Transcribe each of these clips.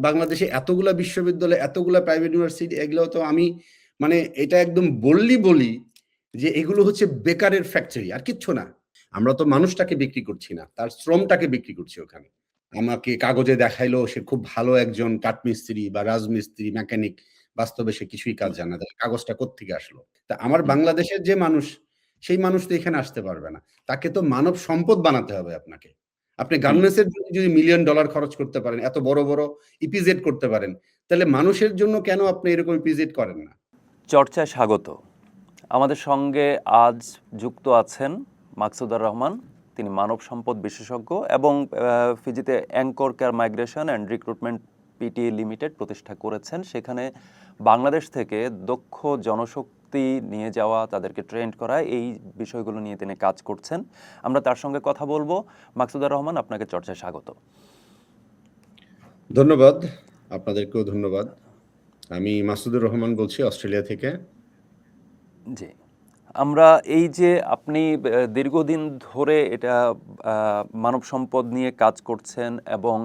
বাংলাদেশে এতগুলা বিশ্ববিদ্যালয়, এতগুলা প্রাইভেট ইউনিভার্সিটি, এগুলো তো আমি মানে এটা একদম বলি যে এগুলো হচ্ছে বেকারের ফ্যাক্টরি, আর কিচ্ছু না। আমরা তো মানুষটাকে বিক্রি করছি না, তার শ্রমটাকে বিক্রি করছি ওখানে। আমাকে কাগজে দেখাইলো সে খুব ভালো একজন কাঠমিস্ত্রি বা রাজমিস্ত্রি, মেকানিক। বাস্তবে সে কিছুই কাজ জানে না। তাহলে কাগজটা কোত্থেকে আসলো? তা আমার বাংলাদেশের যে মানুষ, সেই মানুষ তো এখানে আসতে পারবে না। তাকে তো মানব সম্পদ বানাতে হবে আপনাকে। আপনি গার্মেন্টস এর জন্য যদি মিলিয়ন ডলার খরচ করতে পারেন, এত বড় ইপিজেড করতে পারেন, তাহলে মানুষের জন্য কেন আপনি এরকম ইপিজেড করেন না? চর্চায় স্বাগত। আমাদের সঙ্গে আজ যুক্ত আছেন মাকসুদুর রহমান। তিনি মানব সম্পদ বিশেষজ্ঞ এবং ফিজিতে anchor care migration and recruitment PT limited প্রতিষ্ঠা করেছেন। সেখানে বাংলাদেশ থেকে দক্ষ জনশক্তি নিয়ে যাওয়া, তাদেরকে ট্রেন্ড করা, এই বিষয়গুলো নিয়ে তিনি কাজ করছেন। আমরা তার সঙ্গে কথা বলবো। মাকসুদুর রহমান, আপনাকে চর্চায় স্বাগত। ধন্যবাদ, আপনাদেরকেও ধন্যবাদ। আমি মাসুদুর রহমান বলছি অস্ট্রেলিয়া থেকে। জি, আমরা এই যে আপনি দীর্ঘদিন ধরে এটা মানব সম্পদ নিয়ে কাজ করছেন এবং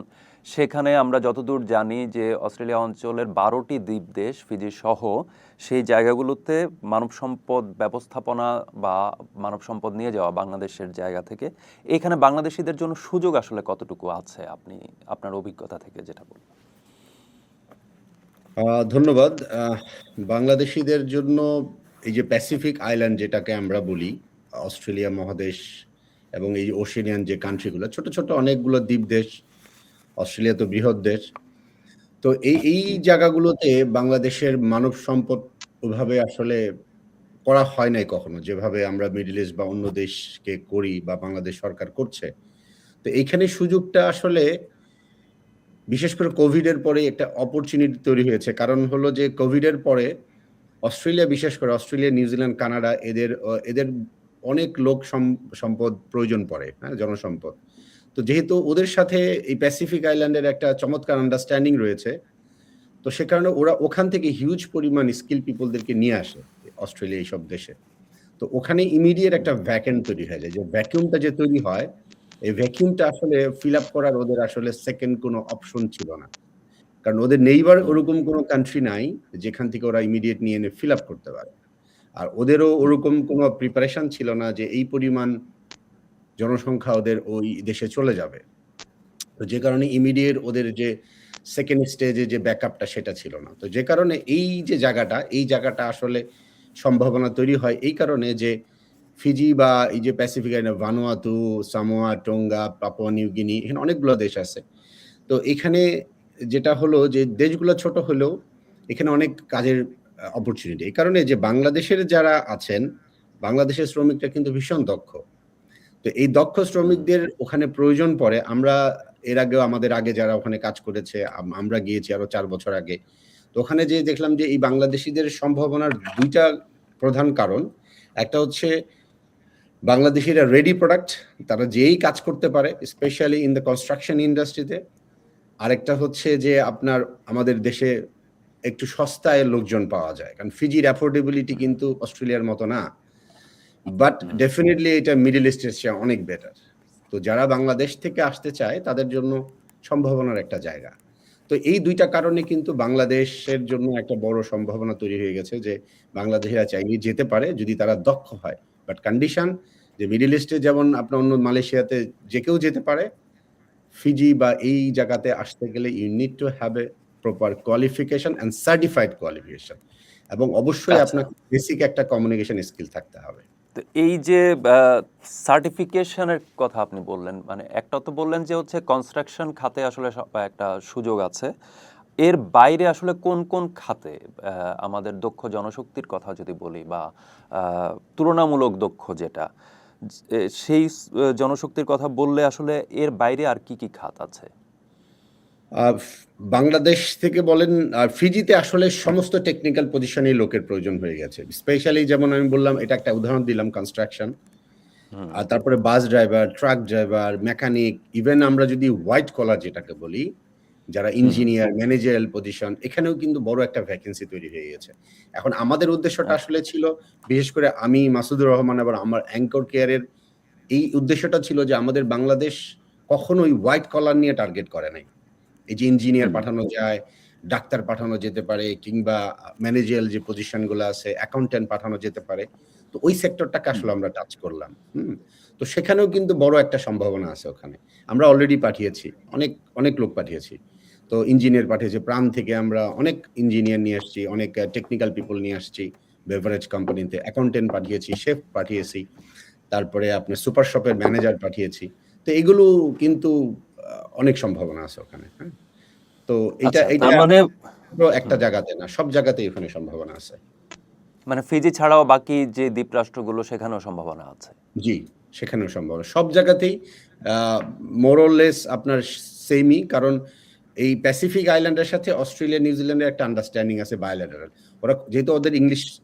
সেখানে আমরা যতদূর জানি যে অস্ট্রেলিয়া অঞ্চলের 12টি দ্বীপ দেশ ফিজি সহ সেই জায়গাগুলোতে মানব সম্পদ ব্যবস্থাপনা বা মানব সম্পদ নিয়ে যাওয়া বাংলাদেশের জায়গা থেকে, এখানে বাংলাদেশিদের জন্য সুযোগ আসলে কতটুকু আছে, আপনি আপনার অভিজ্ঞতা থেকে যেটা বলুন। ধন্যবাদ। বাংলাদেশিদের জন্য এই যে প্যাসিফিক আইল্যান্ড যেটাকে আমরা বলি, অস্ট্রেলিয়া মহাদেশ এবং এই ওশেনিয়ান যে কান্ট্রিগুলো, ছোট অনেকগুলো দ্বীপ দেশ, অস্ট্রেলিয়া তো বৃহৎ দেশ। তো এই জায়গাগুলোতে বাংলাদেশের মানব সম্পদ ওভাবে আসলে করা হয় নাই কখনো, যেভাবে আমরা মিডল ইস্ট বা অন্য দেশকে করি বা বাংলাদেশ সরকার করছে। তো এইখানে সুযোগটা আসলে বিশেষ করে কোভিড এর পরে একটা অপরচুনিটি তৈরি হয়েছে। কারণ হলো যে কোভিড এর পরে অস্ট্রেলিয়া, বিশেষ করে অস্ট্রেলিয়া, নিউজিল্যান্ড, কানাডা, এদের অনেক লোক সম্পদ প্রয়োজন পড়ে, হ্যাঁ? জনসম্পদ। তো যেহেতু ওদের সাথে এই প্যাসিফিক আইল্যান্ডের একটা চমৎকার আন্ডারস্ট্যান্ডিং রয়েছে, তো সে কারণে ওরা ওখান থেকে হিউজ পরিমাণ স্কিল পিপলদেরকে নিয়ে আসে অস্ট্রেলিয়া এইসব দেশে। তো ওখানে ইমিডিয়েট একটা ভ্যাকুয়াম তৈরি হয়ে যায়। যে ভ্যাকুয়ামটা যে তৈরি হয়, এই ভ্যাকুয়ামটা আসলে ফিল আপ করার ওদের আসলে সেকেন্ড কোনো অপশন ছিল না। কারণ ওদের নেইবার ওরকম কোনো কান্ট্রি নাই যেখান থেকে ওরা ইমিডিয়েট নিয়ে এনে ফিল আপ করতে পারে। আর ওদেরও ওরকম কোনো প্রিপারেশন ছিল না যে এই পরিমাণ জনসংখ্যা ওদের ওই দেশে চলে যাবে। তো যে কারণে ইমিডিয়েট ওদের যে সেকেন্ড স্টেজে যে ব্যাকআপটা সেটা ছিল না। তো যে কারণে এই যে জায়গাটা, এই জায়গাটা আসলে সম্ভাবনা তৈরি হয় এই কারণে যে ফিজি বা এই যে Pacific island, Vanuatu, Samoa, Tonga, Papua New Guinea, এখানে অনেকগুলো দেশ আছে। তো এখানে যেটা হলো যে দেশগুলো ছোট হলেও এখানে অনেক কাজের অপরচুনিটি। এই কারণে যে বাংলাদেশের যারা আছেন, বাংলাদেশের শ্রমিকরা কিন্তু ভীষণ দক্ষ। তো এই দক্ষ শ্রমিকদের ওখানে প্রয়োজন পড়ে। আমরা এর আগেও আমাদের আগে যারা ওখানে কাজ করেছে, আমরা গিয়েছি আরো ৪ বছর আগে। তো ওখানে যেয়ে দেখলাম যে এই বাংলাদেশীদের সম্ভাবনার ২ টা প্রধান কারণ। একটা হচ্ছে বাংলাদেশিরা রেডি প্রোডাক্ট, তারা যেই কাজ করতে পারে, স্পেশালি ইন দ্য কনস্ট্রাকশন ইন্ডাস্ট্রিতে। আরেকটা হচ্ছে যে আপনার আমাদের দেশে একটু সস্তায় লোকজন পাওয়া যায়। কারণ ফিজির অ্যাফোর্ডেবিলিটি কিন্তু অস্ট্রেলিয়ার মতো না। বাট ডেফিনিটলি এটা মিডল ইস্টের চেয়ে অনেক বেটার। তো যারা বাংলাদেশ থেকে আসতে চায় তাদের জন্য সম্ভাবনার একটা জায়গা। তো এই ২ টা কারণে কিন্তু বাংলাদেশের জন্য একটা বড় সম্ভাবনা তৈরি হয়ে গেছে যে বাংলাদেশিরা চাইলেই যেতে পারে যদি তারা দক্ষ হয়। বাট কন্ডিশন যে মিডল ইস্টে যেমন আপনার অন্য মালয়েশিয়াতে যে কেউ যেতে পারে, ফিজি বা এই জায়গাতে আসতে গেলে you need to have a proper qualification and certified qualification, এবং অবশ্যই আচ্ছা, আপনার বেসিক একটা কমিউনিকেশন স্কিল থাকতে হবে। তো এই যে সার্টিফিকেশনের কথা আপনি বললেন, মানে একটা তো বললেন যে হচ্ছে কনস্ট্রাকশন খাতে আসলে একটা সুযোগ আছে, এর বাইরে আসলে কোন কোন খাতে আমাদের দক্ষ জনশক্তির কথা যদি বলি বা তুলনামূলক দক্ষ যেটা, সেই জনশক্তির কথা বললে আসলে এর বাইরে আর কি কি খাত আছে? আহ, বাংলাদেশ থেকে বলেন, আর ফিজিতে আসলে সমস্ত টেকনিক্যাল পজিশনেই লোকের প্রয়োজন হয়ে গেছে। স্পেশালি যেমন আমি বললাম, এটা একটা উদাহরণ দিলাম, কনস্ট্রাকশন, আর তারপরে bus driver, truck driver, mechanic, even আমরা যদি হোয়াইট কলার যেটাকে বলি, যারা ইঞ্জিনিয়ার, ম্যানেজারিয়াল পজিশন, এখানেও কিন্তু বড় একটা ভ্যাকেন্সি তৈরি হয়ে গেছে। এখন আমাদের উদ্দেশ্যটা আসলে ছিল, বিশেষ করে আমি, মাসুদুর রহমান, আবার আমার অ্যাঙ্কর কেয়ারের এই উদ্দেশ্যটা ছিল যে আমাদের বাংলাদেশ কখনোই হোয়াইট কলার নিয়ে টার্গেট করে নাই। এই যে ইঞ্জিনিয়ার হুম, পাঠানো যায়, ডাক্তার পাঠানো যেতে পারে কিংবা ম্যানেজারিয়াল যে পজিশনগুলো আছে, অ্যাকাউন্ট্যান্ট পাঠানো যেতে পারে। তো ওই সেক্টরটাকে হুম। আসলে আমরা টাচ করলাম। তো সেখানেও কিন্তু বড় একটা সম্ভাবনা আছে ওখানে। আমরা অলরেডি পাঠিয়েছি। অনেক লোক পাঠিয়েছি। তো ইঞ্জিনিয়ার পাঠিয়েছি। প্রাণ থেকে আমরা অনেক ইঞ্জিনিয়ার নিয়ে আসছি, অনেক টেকনিক্যাল পিপল নিয়ে আসছি বেভারেজ কোম্পানিতে। অ্যাকাউন্ট্যান্ট পাঠিয়েছি, শেফ পাঠিয়েছি। তারপরে আপনার সুপার শপের ম্যানেজার পাঠিয়েছি। তো এগুলো কিন্তু অনেক সম্ভাবনা আছে ওখানে। হ্যাঁ? তো এইটা আচ্ছা, তার এইটা মানে পুরো একটা হুম, জায়গাতে না, সব জায়গাতেই ওখানে সম্ভাবনা আছে। মানে ফিজি ছাড়াও বাকি যে দ্বীপরাষ্ট্রগুলো সেখানেও সম্ভাবনা আছে। জি, সেখানেও সম্ভব। সব জায়গাতেই আ মোর অর লেস আপনার সেইমই। কারণ এই প্যাসিফিক আইল্যান্ডের সাথে অস্ট্রেলিয়া, নিউজিল্যান্ডের একটা আন্ডারস্ট্যান্ডিং আছে বায়োলেটারাল। ওরা যেহেতু ওদের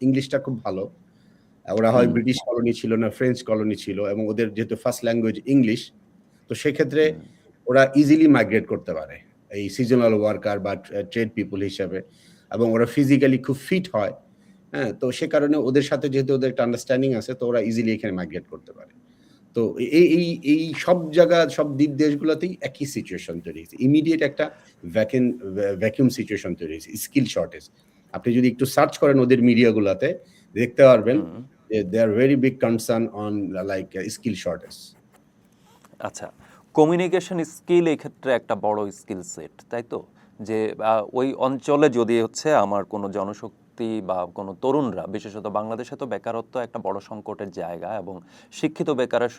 ইংলিশটা খুব ভালো। ওরা হয় হুম, ব্রিটিশ কলোনি ছিল না ফ্রেঞ্চ কলোনি ছিল এবং ওদের যেহেতু ফার্স্ট ল্যাঙ্গুয়েজ ইংলিশ, তো সেক্ষেত্রে হুম। ওরা ইজিলি মাইগ্রেট করতে পারে। এই সিজনাল ওয়ার্কার বা ট্রেড পিপল হিসেবে এবং ওরা ফিজিক্যালি খুব ফিট হয়। হ্যাঁ? তো সে কারণে ওদের সাথে যেহেতু ওদের একটা আন্ডারস্ট্যান্ডিং আছে তো ওরা ইজিলি এখানে মাইগ্রেট করতে পারে। তো এই সব জায়গা সব দ্বীপ দেশগুলোতেই একই সিচুয়েশন তৈরি হয়েছে। ইমিডিয়েট একটা ভ্যাকেন ভ্যাকুয়াম সিচুয়েশন তৈরি হয়েছে। Skill shortage. আপনি যদি একটু সার্চ করেন ওদের মিডিয়া গুলাতে দেখতে পারবেন হুম, যে they are very big concern on like skill shortage. আচ্ছা। কমিউনিকেশন স্কিল এই ক্ষেত্রে একটা বড় স্কিল সেট, তাই তো? যে ওই অঞ্চলে যদি হচ্ছে আমার কোনো জনশক্তি বা কোনো তরুণরা, বিশেষত বাংলাদেশে তো বেকারত্ব একটা বড় সংকটের জায়গা এবং শিক্ষিত বেকারের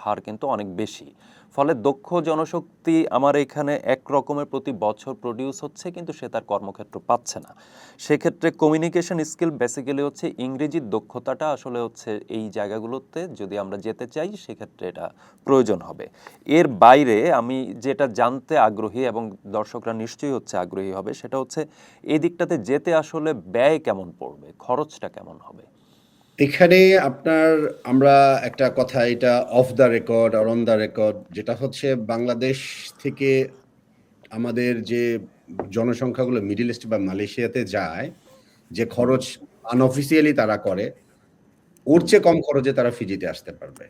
হার কিন্তু অনেক বেশি। ফলে দক্ষ জনশক্তি আমার এখানে এক রকমের প্রতি বছর প্রডিউস হচ্ছে কিন্তু সে তার কর্মক্ষেত্র পাচ্ছে না। সেক্ষেত্রে কমিউনিকেশন স্কিল বেসিক্যালি হচ্ছে ইংরেজির দক্ষতাটা আসলে হচ্ছে এই জায়গাগুলোতে যদি আমরা যেতে চাই সেক্ষেত্রে এটা প্রয়োজন হবে। এর বাইরে আমি যেটা জানতে আগ্রহী এবং দর্শকরা নিশ্চয়ই হচ্ছে আগ্রহী হবে সেটা হচ্ছে এই দিকটাতে যেতে আসলে ব্যয় কেমন পড়বে, খরচটা কেমন হবে? এখানে আপনার আমরা একটা কথা এটা of the record or on the record যেটা হচ্ছে বাংলাদেশ থেকে আমাদের যে জনসংখ্যাগুলো মিডল ইস্ট বা মালয়েশিয়াতে যায়, যে হুম, খরচ আনঅফিসিয়ালি তারা করে, ওর হুম, চেয়ে কম খরচে তারা ফিজিতে আসতে পারবে।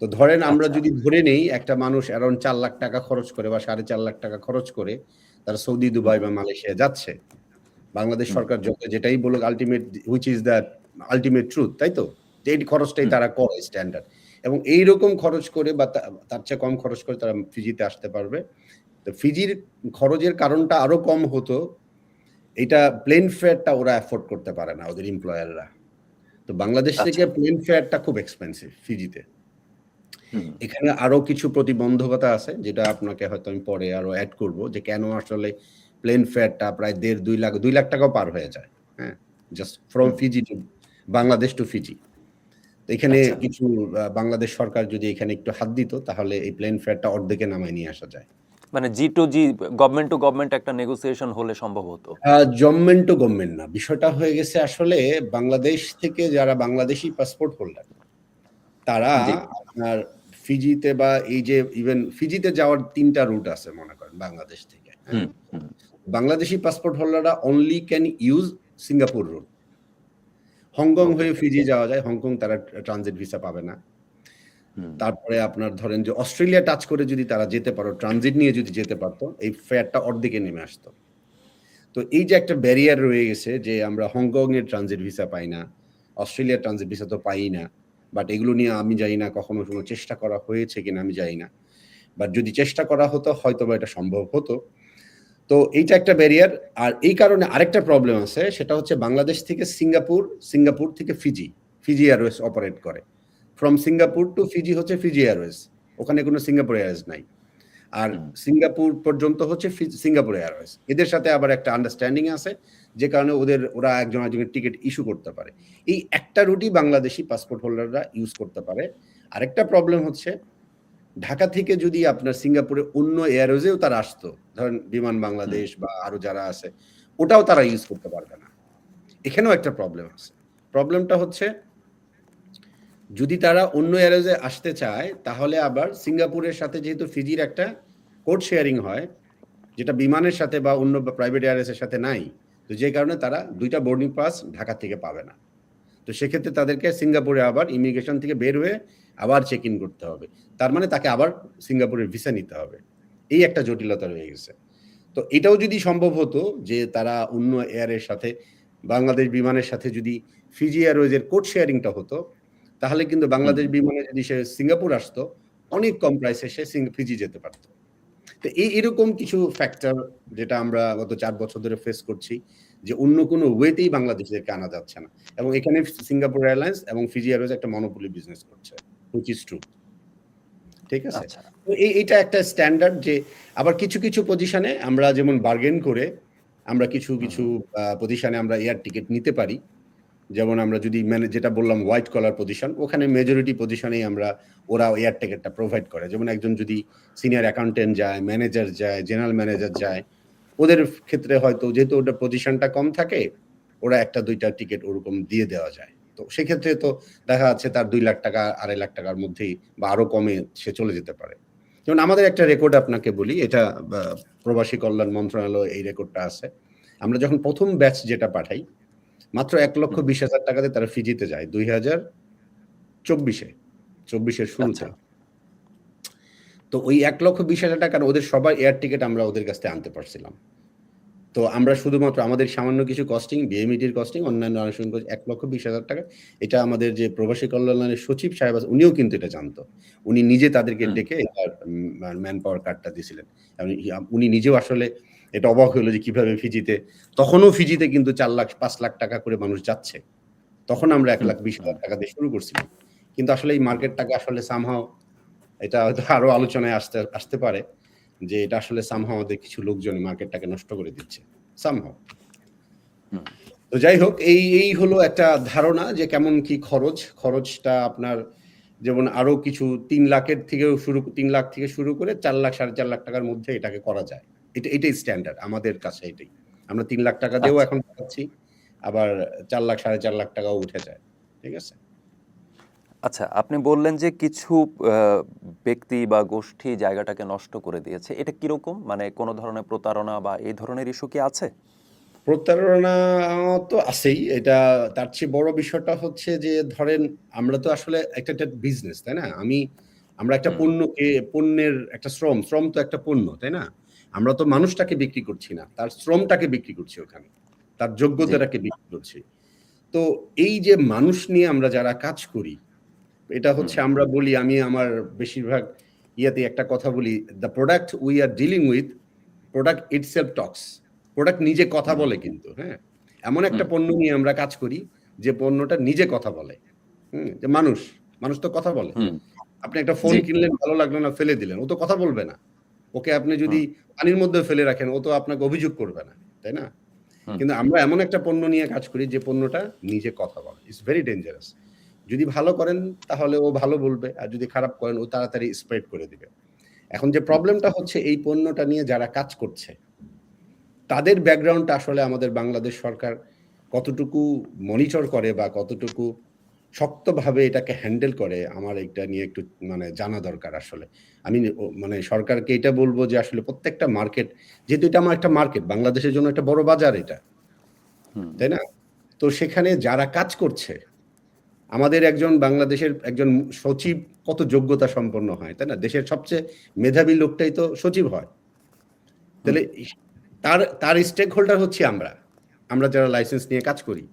তো ধরেন আমরা আচ্ছা, যদি ধরে নেই একটা মানুষ অ্যারাউন্ড ৳৪,০০,০০০ খরচ করে বা ৳৪,৫০,০০০ খরচ করে তারা সৌদি, হুম, দুবাই বা মালয়েশিয়া যাচ্ছে। বাংলাদেশ হুম, সরকার যেটাই বলুক ultimate which is the ultimate truth, তাই তো? যে এই খরচটাই হুম, তারা করে স্ট্যান্ডার্ড। এবং এইরকম খরচ করে বা তার চেয়ে কম খরচ করে তারা ফিজিতে আসতে পারবে। তো ফিজির খরচের কারণটা আরো কম হতো। এটা প্লেন ফেয়ারটা ওরা এফোর্ড করতে পারে না ওদের এমপ্লয়াররা। তো বাংলাদেশ থেকে আচ্ছা, প্লেন ফেয়ারটা খুব এক্সপেনসিভ ফিজিতে। হুম, এখানে আরো কিছু প্রতিবন্ধকতা আছে যেটা আপনাকে হয়তো আমি পরে আরো এড করব যে কেন আসলে প্লেন ফেয়ারটা প্রায় ১.৫ ২ লাখ টাকাও পার হয়ে যায়। হ্যাঁ? Just from hmm, Fiji to Bangladesh to Fiji. তো এখানে আচ্ছা। কিছু বাংলাদেশ সরকার যদি এখানে একটু হাত দিত তাহলে এই প্লেন ফেয়ারটা অর্ধেকে নামায় নিয়ে আসা যায়। মানে G to G, government to government একটা নেগোসিয়েশন হলে সম্ভব হতো। গভর্নমেন্ট টু গভর্নমেন্ট না। বিষয়টা হয়ে গেছে আসলে বাংলাদেশ থেকে যারা বাংলাদেশী পাসপোর্ট হোল্ডার তারা জি, আপনার ফিজিতে বা এই যে ইভেন ফিজিতে যাওয়ার ৩ টা রুট আছে মনে করেন বাংলাদেশ থেকে। হুম, হ্যাঁ? হুম, বাংলাদেশী পাসপোর্ট হোল্ডাররা only can use Singapore route. Hong ওকে, হয়ে ফিজি যাওয়া যায়। হংকং তারা ট্রানজিট ভিসা পাবে না। হুম, তারপরে আপনার ধরেন যে অস্ট্রেলিয়া টাচ করে যদি তারা যেতে পারো, ট্রানজিট নিয়ে যদি যেতে পারত, এই ফেয়ারটা অর্ধেকে নেমে আসতো। তো এই যে একটা ব্যারিয়ার রয়ে গেছে যে আমরা হংকং এর ট্রানজিট ভিসা পাই না। অস্ট্রেলিয়ার ট্রানজিট ভিসা তো পাই না। বাট এগুলো নিয়ে আমি জানি না কখনো কোনো চেষ্টা করা হয়েছে কিনা আমি জানি না। বাট যদি চেষ্টা করা হতো হয়তোবা এটা সম্ভব হতো। তো এইটা একটা ব্যারিয়ার। আর এই কারণে আরেকটা প্রবলেম আছে সেটা হচ্ছে বাংলাদেশ থেকে সিঙ্গাপুর, সিঙ্গাপুর থেকে ফিজি। ফিজি এয়ারওয়েজ অপারেট করে। ফ্রম সিঙ্গাপুর টু ফিজি হচ্ছে ফিজি এয়ারওয়েজ। ওখানে কোনো সিঙ্গাপুর এয়ারওয়েজ নাই। আর হুম, সিঙ্গাপুর পর্যন্ত হচ্ছে সিঙ্গাপুর এয়ারওয়েজ। এদের সাথে আবার একটা আন্ডারস্ট্যান্ডিং আছে যে কারণে ওরা একজন আরেকজনের টিকেট ইস্যু করতে পারে। এই একটা রুটই বাংলাদেশী পাসপোর্ট হোল্ডাররা ইউজ করতে পারে। আরেকটা প্রবলেম হচ্ছে ঢাকা থেকে যদি আপনার সিঙ্গাপুরে অন্য এয়ারওয়েজেও তারা আসতো, ধরেন বিমান হুম, বাংলাদেশ বা আরো যারা আছে, ওটাও তারা ইউজ করতে পারবে না। এখানেও একটা প্রবলেম আছে। প্রবলেমটা হচ্ছে যদি তারা অন্য এয়ারওয়েজে আসতে চায়, তাহলে আবার সিঙ্গাপুরের সাথে যেহেতু ফিজির একটা কোড শেয়ারিং হয়, যেটা বিমানের সাথে বা অন্য প্রাইভেট এয়ারওয়েজের সাথে নাই। তো যে কারণে তারা ২ টা বোর্ডিং পাস ঢাকা থেকে পাবে না। তো সেক্ষেত্রে তাদেরকে সিঙ্গাপুরে আবার ইমিগ্রেশন থেকে বের হয়ে আবার চেক ইন করতে হবে। তার মানে তাকে আবার সিঙ্গাপুরের ভিসা নিতে হবে। এই একটা জটিলতা রয়ে গেছে। তো এটাও যদি সম্ভব হতো যে তারা অন্য এয়ারের সাথে বাংলাদেশ বিমানের সাথে যদি ফিজি এয়ারওয়েজের কোড শেয়ারিংটা হতো, তাহলে কিন্তু হুম, বাংলাদেশ বিমানে যদি সে সিঙ্গাপুর আসতো, অনেক কম প্রাইসে সে ফিজি যেতে পারত। তো এরকম কিছু ফ্যাক্টর যেটা আমরা গত ৪ বছর ধরে ফেস করছি যে অন্য কোনো ওয়েতেই বাংলাদেশীদেরকে আনা যাচ্ছে না। এবং এখানে সিঙ্গাপুর এয়ারলাইন্স এবং ফিজি এয়ারওয়েজ একটা মনোপলি বিজনেস করছে। Which is true. ঠিক আছে? আচ্ছা। তো এইটা একটা স্ট্যান্ডার্ড যে আবার কিছু পজিশনে আমরা যেমন বার্গেন করে আমরা কিছু হুম, পজিশনে আমরা এয়ার টিকেট নিতে পারি। যেমন আমরা যদি যেটা বললাম হোয়াইট কলার পজিশন, ওখানে মেজরিটি পজিশনেই ওরা এয়ার টিকেটটা প্রোভাইড করে। যেমন একজন যদি সিনিয়র অ্যাকাউন্টেন্ট যায়, ম্যানেজার যায়, জেনারেল ম্যানেজার যায়, ওদের ক্ষেত্রে হয়তো যেহেতু ওটার পজিশনটা কম থাকে, ওরা ১টা ২টা টিকেট ওরকম দিয়ে দেওয়া যায়। তো সেক্ষেত্রে তো দেখা যাচ্ছে তার ৳২,০০,০০০ ৳২,৫০,০০০ মধ্যেই বা আরো কমে সে চলে যেতে পারে। যেমন আমাদের একটা রেকর্ড আপনাকে বলি, এটা বা প্রবাসী কল্যাণ মন্ত্রণালয় এই রেকর্ডটা আছে। আমরা যখন ১ম ব্যাচ যেটা পাঠাই, মাত্র হুম। ৳১,২০,০০০ দিয়ে তারা ফিজিতে যায় ২০২৪ এ, ২৪ এর আচ্ছা, শুরুতে। তো ওই ৳১,২০,০০০ ওদের সবার এয়ার টিকেট আমরা ওদের কাছ থেকে আনতে পারছিলাম। তো আমরা শুধুমাত্র আমাদের সামান্য কিছু কস্টিং, বিএমইডির কস্টিং, অন্যান্য আনুষঙ্গিক ৳১,২০,০০০। এটা আমাদের যে প্রবাসী কল্যাণের সচিব সাহেব আছে, উনিও কিন্তু এটা জানতো। উনি নিজে তাদেরকে হুম, ডেকে এটার ম্যান পাওয়ার কার্ডটা দিছিলেন। এবং উনি নিজেও আসলে এটা অবাক হইল যে কিভাবে ফিজিতে, তখনও ফিজিতে কিন্তু ৳৪,০০,০০০ ৳৫,০০,০০০ করে মানুষ যাচ্ছে। তখন আমরা হুম, হুম। ৳১,২০,০০০ দিয়ে শুরু করছিলাম। কিন্তু আসলে এই মার্কেটটাকে আসলে সামহাউ এটা হয়তো আরো আলোচনায় আসতে পারে যে এটা আসলে সামহাউ আমাদের কিছু লোকজন মার্কেটটাকে নষ্ট করে দিচ্ছে। সামহাউ। হুম। তো যাই হোক এই হলো একটা ধারণা যে কেমন কি খরচটা আপনার যেমন আরো কিছু ৩,০০,০০০ থেকে শুরু করে ৪,০০,০০০ ৳৪,৫০,০০০ মধ্যে এটাকে করা যায়। এটাই স্ট্যান্ডার্ড আমাদের কাছে এটাই। আমরা ৳৩,০০,০০০ দিয়েও আচ্ছা, এখন পাচ্ছি। আবার ৪,০০,০০০ ৳৪,৫০,০০০ উঠে যায়। ঠিক আছে? আচ্ছা, আপনি বললেন যে কিছু আ ব্যক্তি বা গোষ্ঠী জায়গাটাকে নষ্ট করে দিয়েছে। এটা কিরকম? মানে কোন ধরনের প্রতারণা বা এই ধরনের ইস্যু কি আছে? প্রতারণা তো আছেই। এটা তার চেয়ে বড় বিষয়টা হচ্ছে যে ধরেন আমরা তো আসলে একটা বিজনেস, তাই না? আমরা একটা হুম, পণ্যের একটা শ্রম তো একটা পণ্য, তাই না? আমরা তো মানুষটাকে বিক্রি করছি না। তার শ্রমটাকে বিক্রি করছি ওখানে। তার জি, যোগ্যতাটাকে বিক্রি করছি। তো এই যে মানুষ নিয়ে আমরা যারা কাজ করি, এটা হুম, হচ্ছে আমরা বলি আমি আমার বেশিরভাগ ইয়াতে একটা কথা বলি, "The product we are dealing with, product itself talks." Product নিজে কথা হুম, বলে কিন্তু, হ্যাঁ? এমন একটা হুম, পণ্য নিয়ে আমরা কাজ করি যে পণ্যটা নিজে কথা বলে। যে মানুষ তো কথা বলে। হুম, আপনি একটা ফোন জি, কিনলেন, ভালো লাগলো না, ফেলে দিলেন। ও তো কথা বলবে না। ওকে আপনি যদি হুম, পানির মধ্যে ফেলে রাখেন, ও তো আপনাকে অভিযোগ করবে না। তাই না? হুম, কিন্তু আমরা এমন একটা পণ্য নিয়ে কাজ করি যে পণ্যটা নিজে কথা বলে। It's very dangerous. যদি ভালো করেন তাহলে ও ভালো বলবে। আর যদি খারাপ করেন ও তাড়াতাড়ি স্প্রেড করে দিবে। এখন যে হুম, প্রবলেমটা হচ্ছে এই পণ্যটা নিয়ে যারা কাজ করছে, তাদের ব্যাকগ্রাউন্ডটা আসলে আমাদের বাংলাদেশ সরকার কতটুকু মনিটর করে বা কতটুকু শক্তভাবে এটাকে হ্যান্ডেল করে আমার এটা নিয়ে একটু মানে জানা দরকার আসলে। আমি মানে সরকারকে এটা বলব যে আসলে প্রত্যেকটা মার্কেট, যেহেতু এটা আমার একটা মার্কেট, বাংলাদেশের জন্য একটা বড় বাজার এটা। হুম, তাই না? তো সেখানে যারা কাজ করছে, আমাদের একজন বাংলাদেশের একজন সচিব কত যোগ্যতা সম্পন্ন হয়, তাই না? দেশের সবচেয়ে মেধাবী লোকটাই তো সচিব হয়। হুম, তাহলে তার স্টেক হোল্ডার হচ্ছি আমরা। আমরা যারা লাইসেন্স নিয়ে কাজ করি।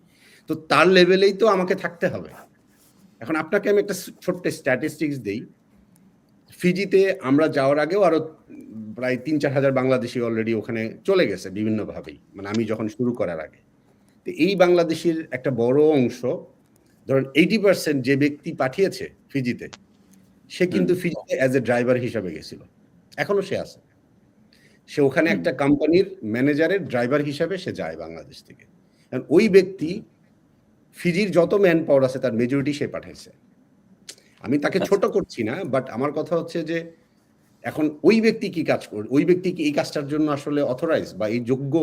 তো তার লেভেলেই তো আমাকে থাকতে হবে। এখন আপনাকে আমি একটা ছোট্ট স্ট্যাটিস্টিক্স দেই। ফিজিতে আমরা যাওয়ার আগেও আরো প্রায় ৩-৪ হাজার বাংলাদেশী অলরেডি ওখানে চলে গেছে বিভিন্নভাবেই। মানে আমি যখন শুরু করার আগে। তো এই বাংলাদেশীর একটা বড় অংশ ধরেন 80% যে ব্যক্তি পাঠিয়েছে ফিজিতে, সে হুম, কিন্তু ফিজিতে অ্যাজ এ ড্রাইভার হিসাবে গেছিল। এখনো সে আছে। সে ওখানে হুম, একটা কোম্পানির ম্যানেজারের ড্রাইভার হিসাবে সে যায় বাংলাদেশ থেকে। এখন ওই ব্যক্তি হুম, ফিজির যত ম্যান পাওয়ার আছে তার মেজরিটি সে পাঠাইছে। আমি তাকে আচ্ছা, ছোট করছি না, বাট আমার কথা হচ্ছে যে এখন ওই ব্যক্তি কি কাজ ওই ব্যক্তি কি এই কাজটার জন্য আসলে অথরাইজ বা এই যোগ্য?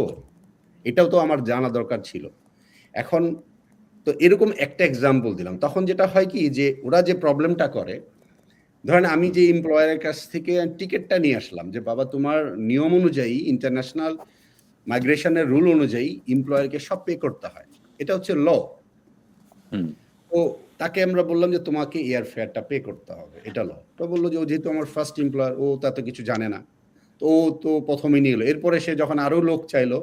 এটাও তো আমার জানা দরকার ছিল। এখন তো এরকম একটা এক্সাম্পল দিলাম। তখন যেটা হয় কি যে ওরা যে প্রবলেমটা করে, ধরেন আমি হুম, যে এমপ্লয়ার এর কাছ থেকে টিকেটটা নিয়ে আসলাম যে, "বাবা তোমার নিয়ম অনুযায়ী ইন্টারন্যাশনাল মাইগ্রেশন এর রুল অনুযায়ী এমপ্লয়ারকে সব পে করতে হয়। এটা হচ্ছে ল।" হুম, তো তাকে আমরা বললাম যে, "তোমাকে এয়ার ফেয়ারটা পে করতে হবে। এটা ল।" তো বলল যে, "ও যেহেতু আমার ফার্স্ট এমপ্লয়ার ও তো এত কিছু জানে না।" তো তো ও তো প্রথমে নিয়ে গেলো। এরপরে সে যখন আরো লোক চাইলো,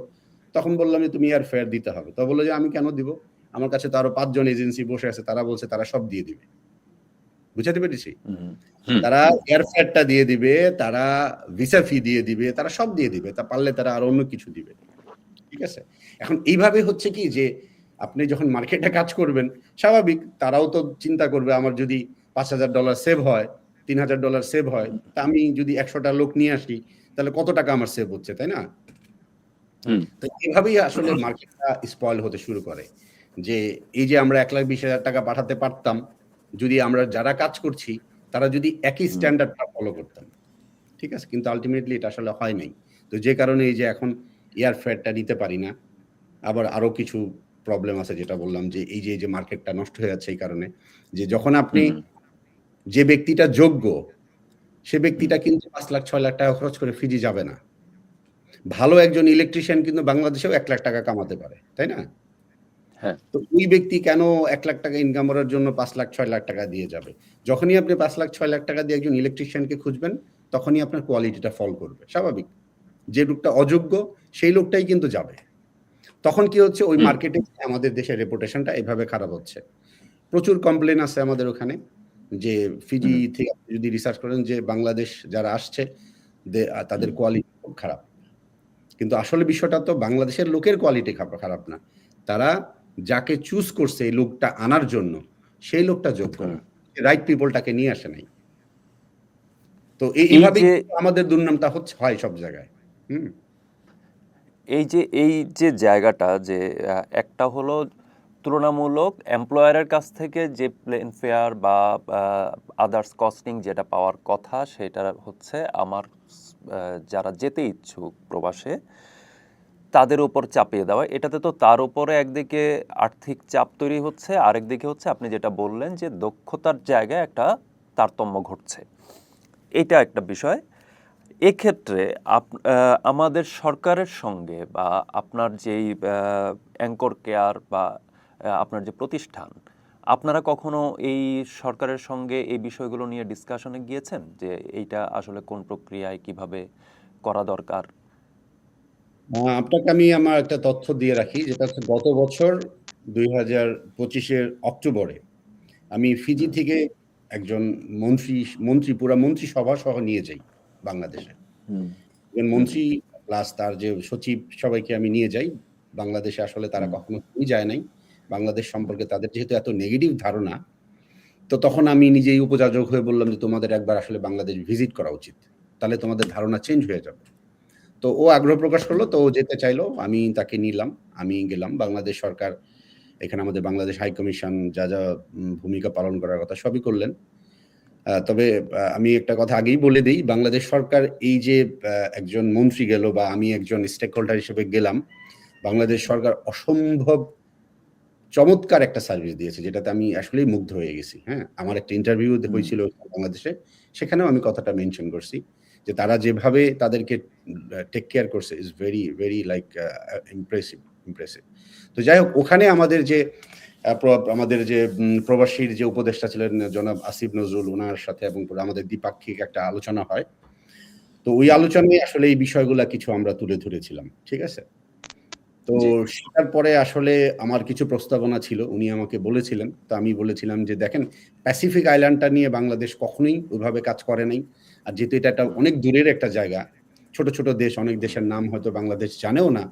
তখন বললাম যে তুমি এয়ারফেয়ার দিতে হবে। তো বললো যে আমি কেন দিব? আমার কাছে তো আরো 5 জন এজেন্সি বসে আছে, তারা বলছে তারা সব দিয়ে দিবে। বুঝাতে পেরেছি? হুম, হুম, তারা এয়ারফেয়ারটা দিয়ে দিবে, তারা ভিসা ফি দিয়ে দিবে, তারা সব দিয়ে দিবে। তা পারলে তারা আরো অন্য কিছু দিবে। ঠিক আছে? এখন এইভাবে হচ্ছে কি যে আপনি যখন মার্কেটে কাজ করবেন, স্বাভাবিক তারাও তো চিন্তা করবে আমার যদি $5,000 সেভ হয়, $3,000 সেভ হয়, তা আমি যদি 100 টা লোক নিয়ে আসি, তাহলে কত টাকা আমার সেভ হচ্ছে, তাই না? হুম, তো এভাবেই আসলে মার্কেটটা স্পয়েল হতে শুরু করে। যে এই যে আমরা $1,20,000 পাঠাতে পারতাম, যদি আমরা যারা কাজ করছি, তারা যদি একই হুম, স্ট্যান্ডার্ডটা ফলো করতাম। ঠিক আছে? কিন্তু আল্টিমেটলি এটা আসলে হয় নাই। তো যে কারণে এই যে এখন এয়ারফেয়ারটা নিতে পারি না। আবার আরো কিছু প্রবলেম আছে যেটা বললাম যে এই যে মার্কেটটা নষ্ট হয়ে যাচ্ছে এই কারণে। যে যখন আপনি হুম, যে ব্যক্তিটা যোগ্য, সে হুম, ব্যক্তিটা কিন্তু ৳৫ লাখ ৳৬ লাখ খরচ করে ফিজি যাবে না। ভালো একজন ইলেকট্রিশিয়ান কিন্তু বাংলাদেশেও ৳১ লাখ কামাতে পারে। তাই না? হ্যাঁ, তো ওই ব্যক্তি কেন ৳১ লাখ ইনকাম করার জন্য ৳৫ লাখ ৳৬ লাখ দিয়ে যাবে? যখনই আপনি ৳৫ লাখ ৳৬ লাখ দিয়ে একজন ইলেকট্রিশিয়ানকে খুঁজবেন, তখনই আপনার কোয়ালিটিটা ফল করবে। স্বাভাবিক। যে লোকটা অযোগ্য, সেই লোকটাই কিন্তু যাবে। তখন কি হচ্ছে ওই হুম, মার্কেটে আমাদের দেশের রেপুটেশনটা এভাবে খারাপ হচ্ছে। প্রচুর কমপ্লেইন আছে আমাদের ওখানে যে ফিজি হুম, থেকে আপনি যদি রিসার্চ করেন যে বাংলাদেশ যারা আসছে তাদের হুম, কোয়ালিটি খুব খারাপ। কিন্তু আসলে বিষয়টা তো বাংলাদেশের লোকের কোয়ালিটি খারাপ না। তারা যাকে চুজ করছে এই লোকটা আনার জন্য, সেই লোকটা যোগ্য হুম। না। রাইট পিপল টাকে নিয়ে আসে নাই। তো এই এইভাবেই যে কিন্তু আমাদের দুর্নামটা হয় সব জায়গায়। হুম? এই যে জায়গাটা যে একটা হলো তুলনামূলক এমপ্লয়ারের কাছ থেকে যে প্লেন ফেয়ার বা আদার্স কস্টিং যেটা পাওয়ার কথা সেটা হচ্ছে আমার যারা যেতে ইচ্ছুক প্রবাসে তাদের উপর চাপিয়ে দেওয়া। এটাতে তো তার উপরে একদিকে আর্থিক চাপ তৈরি হচ্ছে, আরেকদিকে হচ্ছে আপনি যেটা বললেন যে দক্ষতার জায়গায় একটা তারতম্য ঘটছে। এটা একটা বিষয়। এক্ষেত্রে আমাদের সরকারের সঙ্গে বা আপনার যেই অ্যাঙ্কর কেয়ার বা আপনার যে প্রতিষ্ঠান, আপনারা কখনো এই সরকারের সঙ্গে এই বিষয়গুলো নিয়ে ডিসকাশনে গিয়েছেন? যে এইটা আসলে কোন প্রক্রিয়ায় কিভাবে করা দরকার? আপনাকে আমি আমার একটা তথ্য দিয়ে রাখি যেটা হচ্ছে গত বছর ২০২৫ এর অক্টোবরে আমি ফিজি হুম, থেকে একজন মন্ত্রী পুরা মন্ত্রিসভা সহ নিয়ে যাই বাংলাদেশে। হুম, একজন হুম, মন্ত্রী প্লাস তার যে সচিব সবাইকে আমি নিয়ে যাই। বাংলাদেশে আসলে তারা হুম, কখনো যায় নাই। বাংলাদেশ সম্পর্কে তাদের যেহেতু এত নেগেটিভ ধারণা, তো তখন আমি নিজেই উপযাজক হয়ে বললাম যে তোমাদের একবার আসলে বাংলাদেশ ভিজিট করা উচিত। তাহলে তোমাদের ধারণা চেঞ্জ হয়ে যাবে। তো ও আগ্রহ প্রকাশ করলো, হুম, তো ও যেতে চাইলো। আমি তাকে নিলাম। আমি গেলাম। বাংলাদেশ সরকার এখানে আমাদের বাংলাদেশ হাই কমিশন যা ভূমিকা পালন করার কথা সবই করলেন। তবে আমি একটা কথা আগেই বলে দেই, বাংলাদেশ সরকার এই যে একজন মন্ত্রী গেল বা আমি একজন স্টেক হোল্ডার হিসেবে গেলাম, বাংলাদেশ সরকার অসম্ভব চমৎকার একটা সার্ভিস দিয়েছে যেটাতে আমি আসলেই মুগ্ধ হয়ে গেছি। হ্যাঁ? আমার একটা ইন্টারভিউ হুম, হয়েছিল বাংলাদেশে। সেখানেও আমি কথাটা মেনশন করছি। যে তারা যেভাবে তাদেরকে টেক কেয়ার করছে ইস ভেরি লাইক ইমপ্রেসিভ। তো যাই হোক ওখানে আমাদের যে আ প্র আমাদের যে প্রবাসীর যে উপদেষ্টা ছিলেন জনাব আসিফ নজরুল উনার সাথে এবং পরে আমাদের দ্বিপাক্ষিক একটা আলোচনা হয়। তো ওই হুম, আলোচনায় আসলে এই বিষয়গুলা কিছু আমরা তুলে ধরেছিলাম। ঠিক আছে? তো জি, সেটার পরে আসলে আমার কিছু প্রস্তাবনা ছিল। উনি আমাকে বলেছিলেন। তো আমি বলেছিলাম যে, "দেখেন প্যাসিফিক আইল্যান্ডটা নিয়ে বাংলাদেশ কখনোই ওইভাবে কাজ করে নাই। আর যেহেতু এটা একটা হুম, অনেক দূরের একটা জায়গা, ছোট দেশ, অনেক হুম, দেশের নাম হয়তো বাংলাদেশ জানেও না।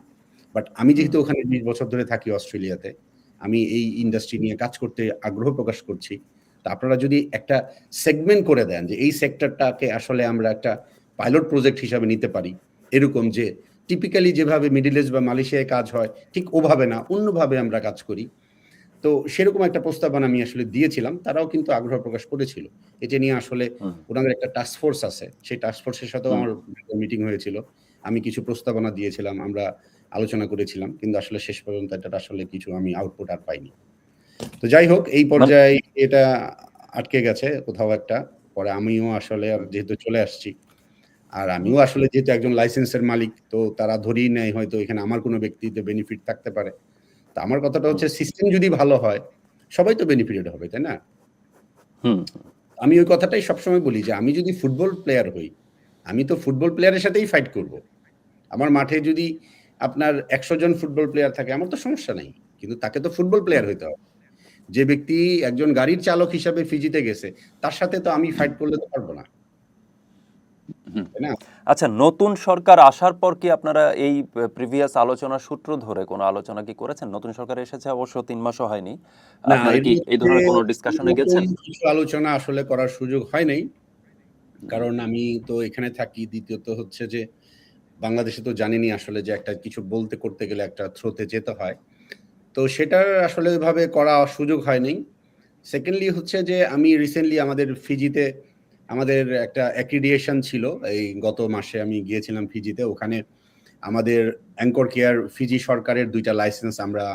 বাট আমি হুম, যেহেতু ওখানে ২০ বছর ধরে থাকি অস্ট্রেলিয়াতে, আমি এই ইন্ডাস্ট্রি নিয়ে কাজ করতে আগ্রহ প্রকাশ করছি। তো আপনারা যদি একটা সেগমেন্ট করে দেন যে, এই সেক্টরটাকে আসলে আমরা একটা পাইলট প্রজেক্ট হিসাবে নিতে পারি। এরকম যে টিপিক্যালি যেভাবে মিডল ইস্ট বা মালয়েশিয়ায় কাজ হয়, ঠিক ওভাবে না, অন্যভাবে আমরা কাজ করি। তো সেরকম একটা প্রস্তাবনা আমি আসলে দিয়েছিলাম। তারাও কিন্তু আগ্রহ প্রকাশ করেছিল। এটা নিয়ে আসলে হুম, উনাদের একটা টাস্ক ফোর্স আছে। সেই টাস্ক ফোর্সের সাথেও হুম, আমার মিটিং হয়েছিল। আমি কিছু প্রস্তাবনা দিয়েছিলাম। আমরা আলোচনা করেছিলাম। কিন্তু আসলে শেষ পর্যন্ত এটার আসলে কিছু আমি আউটপুট আর পাইনি। তো যাই হোক এই মানে পর্যায়ে এটা আটকে গেছে কোথাও একটা। পরে আমিও আসলে হুম, যেহেতু চলে আসছি আর হুম, আমিও আসলে যেহেতু একজন লাইসেন্সের মালিক, তো তারা ধরেই নেয় হয়তো এখানে আমার কোনো ব্যক্তিগত বেনিফিট থাকতে পারে। তো আমার কথাটা হুম, হচ্ছে সিস্টেম যদি ভালো হয়, সবাই তো বেনিফিটেড হবে, তাই না? হুম, আমি ওই কথাটাই সবসময় বলি যে আমি যদি ফুটবল প্লেয়ার হই, আমি তো ফুটবল প্লেয়ারের সাথেই ফাইট করব। আমার মাঠে যদি আপনার ১০০ জন ফুটবল প্লেয়ার থাকে আমার তো সমস্যা নাই। কিন্তু তাকে তো ফুটবল প্লেয়ার হইতে হবে। যে ব্যক্তি একজন গাড়ির চালক হিসাবে ফিজিতে গেছে, তার সাথে তো আমি ফাইট করলে তো পারব না। তাই না? আচ্ছা, নতুন সরকার আসার পর কি আপনারা এই প্রিভিয়াস আলোচনার সূত্র ধরে কোনো আলোচনা কি করেছেন? নতুন সরকার এসেছে অবশ্য ৩ মাসও হয়নি। না, আপনারা এর কি এই মধ্যে ধরনের কোনো ডিসকাশনে নতুন গেছেন? কিছু আলোচনা আসলে করার সুযোগ হয় নাই। কারণ আমি তো এখানে থাকি। দ্বিতীয়ত হচ্ছে যে বাংলাদেশে তো জানেনই আসলে যে একটা কিছু বলতে করতে গেলে একটা থ্রোতে যেতে হয়। তো সেটার আসলে ওইভাবে করা সুযোগ হয়নি। সেকেন্ডলি হচ্ছে যে আমি রিসেন্টলি আমাদের ফিজিতে আমাদের একটা অ্যাক্রিডিয়েশন ছিল। এই গত মাসে আমি গিয়েছিলাম ফিজিতে। ওখানে আমাদের অ্যাঙ্কর কেয়ার ফিজি সরকারের ২ টা লাইসেন্স আমরা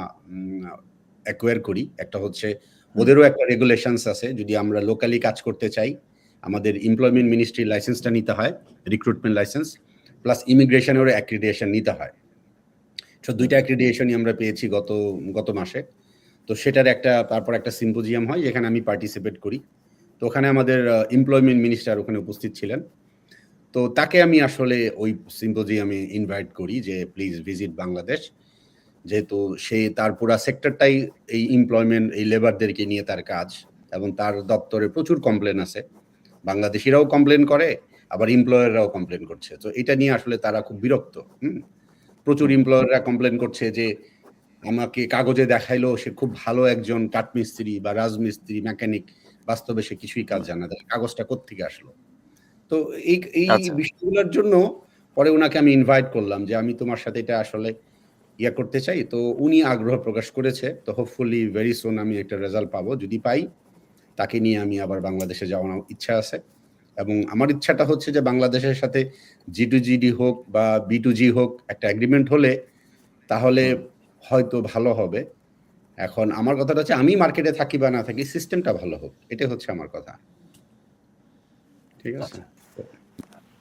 অ্যাকোয়ার করি। একটা হচ্ছে ওদেরও একটা রেগুলেশনস আছে। যদি আমরা লোকালি কাজ করতে চাই, আমাদের এমপ্লয়মেন্ট মিনিস্ট্রির লাইসেন্সটা নিতে হয়, রিক্রুটমেন্ট লাইসেন্স প্লাস ইমিগ্রেশনেরও অ্যাক্রিডিয়েশন নিতে হয়। সো ২ টা অ্যাক্রিডিয়েশনই আমরা পেয়েছি গত মাসে। তো সেটার তারপর একটা সিম্পোজিয়াম হয় যেখানে আমি পার্টিসিপেট করি। তো ওখানে আমাদের এমপ্লয়মেন্ট মিনিস্টার ওখানে উপস্থিত ছিলেন। তো তাকে আমি আসলে ওই সিম্পোজিয়ামে ইনভাইট করি যে প্লিজ ভিজিট বাংলাদেশ। যেহেতু তার পুরা সেক্টরটাই এই এমপ্লয়মেন্ট এই লেবারদেরকে নিয়ে তার কাজ এবং তার দপ্তরে প্রচুর কমপ্লেন আছে। বাংলাদেশিরাও কমপ্লেন করে, আবার এমপ্লয়াররাও কমপ্লেন করছে। তো এটা নিয়ে আসলে তারা খুব বিরক্ত। প্রচুর এমপ্লয়াররা কমপ্লেন করছে যে আমাকে কাগজে দেখাইলো সে খুব ভালো একজন কাঠমিস্ত্রি বা রাজমিস্ত্রি, মেকানিক, বাস্তবে সে কিছুই কাজ জানে না। তাহলে কাগজটা কোত্থেকে আসলো? তো এই আচ্ছা। বিষয়গুলোর জন্য পরে উনাকে আমি ইনভাইট করলাম যে আমি তোমার সাথে এটা আসলে করতে চাই। তো উনি আগ্রহ প্রকাশ করেছে। তো হোপফুলি ভেরি সুন আমি একটা রেজাল্ট পাবো। যদি পাই, তাকে নিয়ে আমি আবার বাংলাদেশে যাওয়ার ইচ্ছা আছে। এবং আমার ইচ্ছাটা হচ্ছে যে বাংলাদেশের সাথে G2GD হোক বা B2G হোক একটা এগ্রিমেন্ট হলে তাহলে হয়তো ভালো হবে। এখন আমার কথাটা হচ্ছে আমি মার্কেটে থাকি বা না থাকি সিস্টেমটা ভালো হোক। এটাই হচ্ছে আমার কথা। ঠিক আছে? আচ্ছা।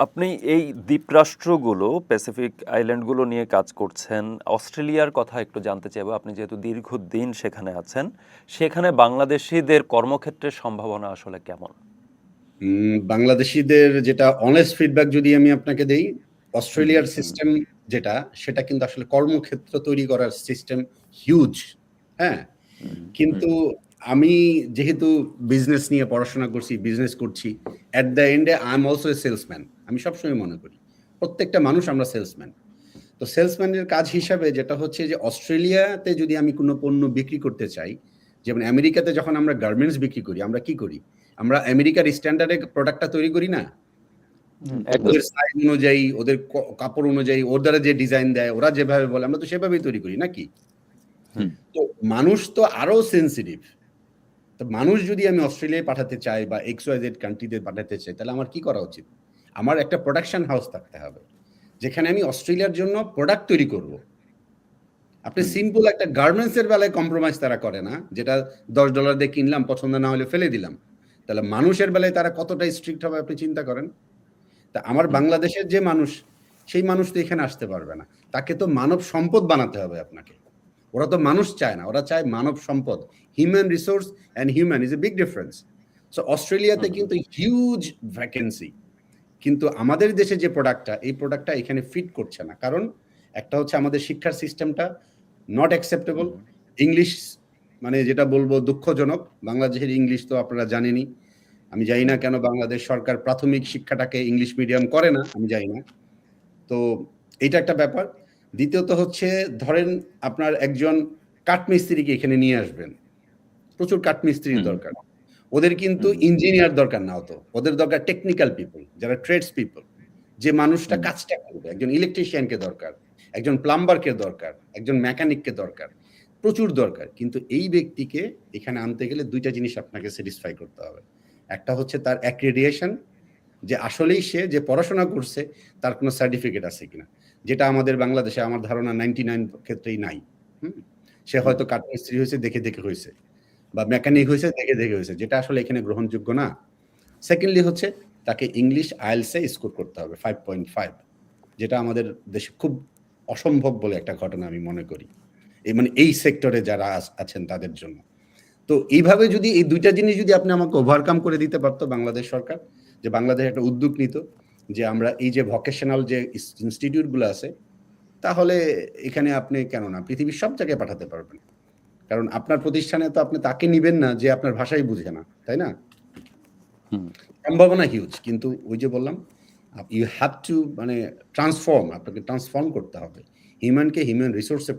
আপনি এই দ্বীপরাষ্ট্রগুলো, প্যাসিফিক আইল্যান্ডগুলো নিয়ে কাজ করছেন। অস্ট্রেলিয়ার কথা একটু জানতে চাইবো। আপনি যেহেতু দীর্ঘদিন সেখানে আছেন, সেখানে বাংলাদেশীদের কর্মক্ষেত্রের সম্ভাবনা আসলে কেমন? বাংলাদেশীদের যেটা অনেস্ট ফিডব্যাক যদি আমি আপনাকে দেই, অস্ট্রেলিয়ার সিস্টেম যেটা, সেটা কিন্তু আসলে কর্মক্ষেত্র তৈরি করার সিস্টেম হিউজ। হ্যাঁ? কিন্তু আমি যেহেতু বিজনেস নিয়ে পড়াশোনা করছি, বিজনেস করছি, এট দ্য এন্ডে I am also a salesman. আমি সবসময় মনে করি। প্রত্যেকটা মানুষ আমরা সেলসম্যান। তো সেলসম্যানের কাজ হিসাবে যেটা হচ্ছে যে অস্ট্রেলিয়াতে যদি আমি কোনো পণ্য বিক্রি করতে চাই, যেমন আমেরিকাতে যখন আমরা গার্মেন্টস বিক্রি করি, আমরা কি করি? আমরা আমেরিকার স্ট্যান্ডার্ডে প্রোডাক্টটা তৈরি করি না? একদম। ওদের সাইজ অনুযায়ী, ওদের কাপড় অনুযায়ী, ওরা যে ডিজাইন দেয়, ওরা যেভাবে বলে আমরা তো সেভাবেই তৈরি করি নাকি? তো মানুষ তো আরো সেনসিটিভ। তো মানুষ যদি আমি অস্ট্রেলিয়ায় পাঠাতে চাই বা XYZ কান্ট্রিতে পাঠাতে চাই, তাহলে আমার কি করা উচিত? আমার একটা প্রোডাকশন হাউস থাকতে হবে। যেখানে আমি অস্ট্রেলিয়ার জন্য প্রোডাক্ট তৈরি করব। আপনি সিম্পল একটা গার্মেন্টস এর বেলায় কম্প্রোমাইজ তারা করে না। যেটা $10 দিয়ে কিনলাম, পছন্দ না হলে ফেলে দিলাম। তাহলে মানুষের বেলায় তারা কতটা স্ট্রিক্ট হবে আপনি চিন্তা করেন? তা আমার বাংলাদেশের যে মানুষ, সেই মানুষ তো এখানে আসতে পারবে না। তাকে তো মানব সম্পদ বানাতে হবে আপনাকে। ওরা তো মানুষ চায় না, ওরা চায় মানব সম্পদ। Human resource and human is a big difference. So অস্ট্রেলিয়াতে কিন্তু হিউজ ভ্যাকেন্সি। কিন্তু আমাদের দেশে যে প্রোডাক্টটা, এই প্রোডাক্টটা এখানে ফিট করছে না। কারণ একটা হচ্ছে আমাদের শিক্ষার সিস্টেমটা নট অ্যাকসেপ্টেবল। ইংলিশ মানে যেটা বলবো দুঃখজনক। বাংলাদেশের ইংলিশ তো আপনারা জানেনই। আমি জানি না কেন বাংলাদেশ সরকার প্রাথমিক শিক্ষাটাকে ইংলিশ মিডিয়াম করে না, আমি জানি না। তো এইটা একটা ব্যাপার। দ্বিতীয়ত হচ্ছে ধরেন আপনার একজন কাঠমিস্ত্রিকে এখানে নিয়ে আসবেন। প্রচুর কাঠমিস্ত্রির দরকার। ওদের কিন্তু ইঞ্জিনিয়ার দরকার না অত। ওদের দরকার টেকনিক্যাল পিপল, যারা ট্রেডস পিপল। যে মানুষটা কাজটা করবে। একজন ইলেকট্রিশিয়ানকে দরকার, একজন প্লাম্বারকে দরকার, একজন মেকানিককে দরকার। প্রচুর দরকার। কিন্তু এই ব্যক্তিকে এখানে আনতে গেলে ২ টা জিনিস আপনাকে স্যাটিসফাই করতে হবে। একটা হচ্ছে তার অ্যাক্রিডিয়েশন, যে আসলেই সে যে পড়াশোনা করছে তার কোনো সার্টিফিকেট আছে কিনা। যেটা আমাদের বাংলাদেশে আমার ধারণা 99 ক্ষেত্রেই নাই। হুম? সে হয়তো কাঠমিস্ত্রি হইছে দেখে হইছে। বা মেকানিক হইছে দেখে হইছে। যেটা আসলে এখানে গ্রহণযোগ্য না। সেকেন্ডলি হচ্ছে তাকে ইংলিশ IELTS এ স্কোর করতে হবে 5.5, যেটা আমাদের দেশে খুব অসম্ভব বলে একটা ঘটনা আমি মনে করি। মানে এই সেক্টরে যারা আছেন তাদের জন্য। তো এইভাবে যদি এই ২ টা জিনিস যদি আপনি আমাকে ওভারকাম করে দিতে পারতো বাংলাদেশ সরকার, যে বাংলাদেশ একটা উদ্যোগ নিত যে আমরা এই যে ভোকেশনাল যে ইনস্টিটিউটগুলো আছে, তাহলে এখানে আপনি কেন না পৃথিবীর সব জায়গায় পাঠাতে পারবেন। কারণ আপনার প্রতিষ্ঠানে তো আপনি তাকে নিবেন না যে আপনার ভাষাই বুঝে না, তাই না? হুম। সম্ভাবনা হিউজ, কিন্তু ওই যে বললাম ইউ হ্যাভ টু মানে আপনাকে ট্রান্সফর্ম করতে হবে। হিউম্যানকে হিউম্যান রিসোর্সে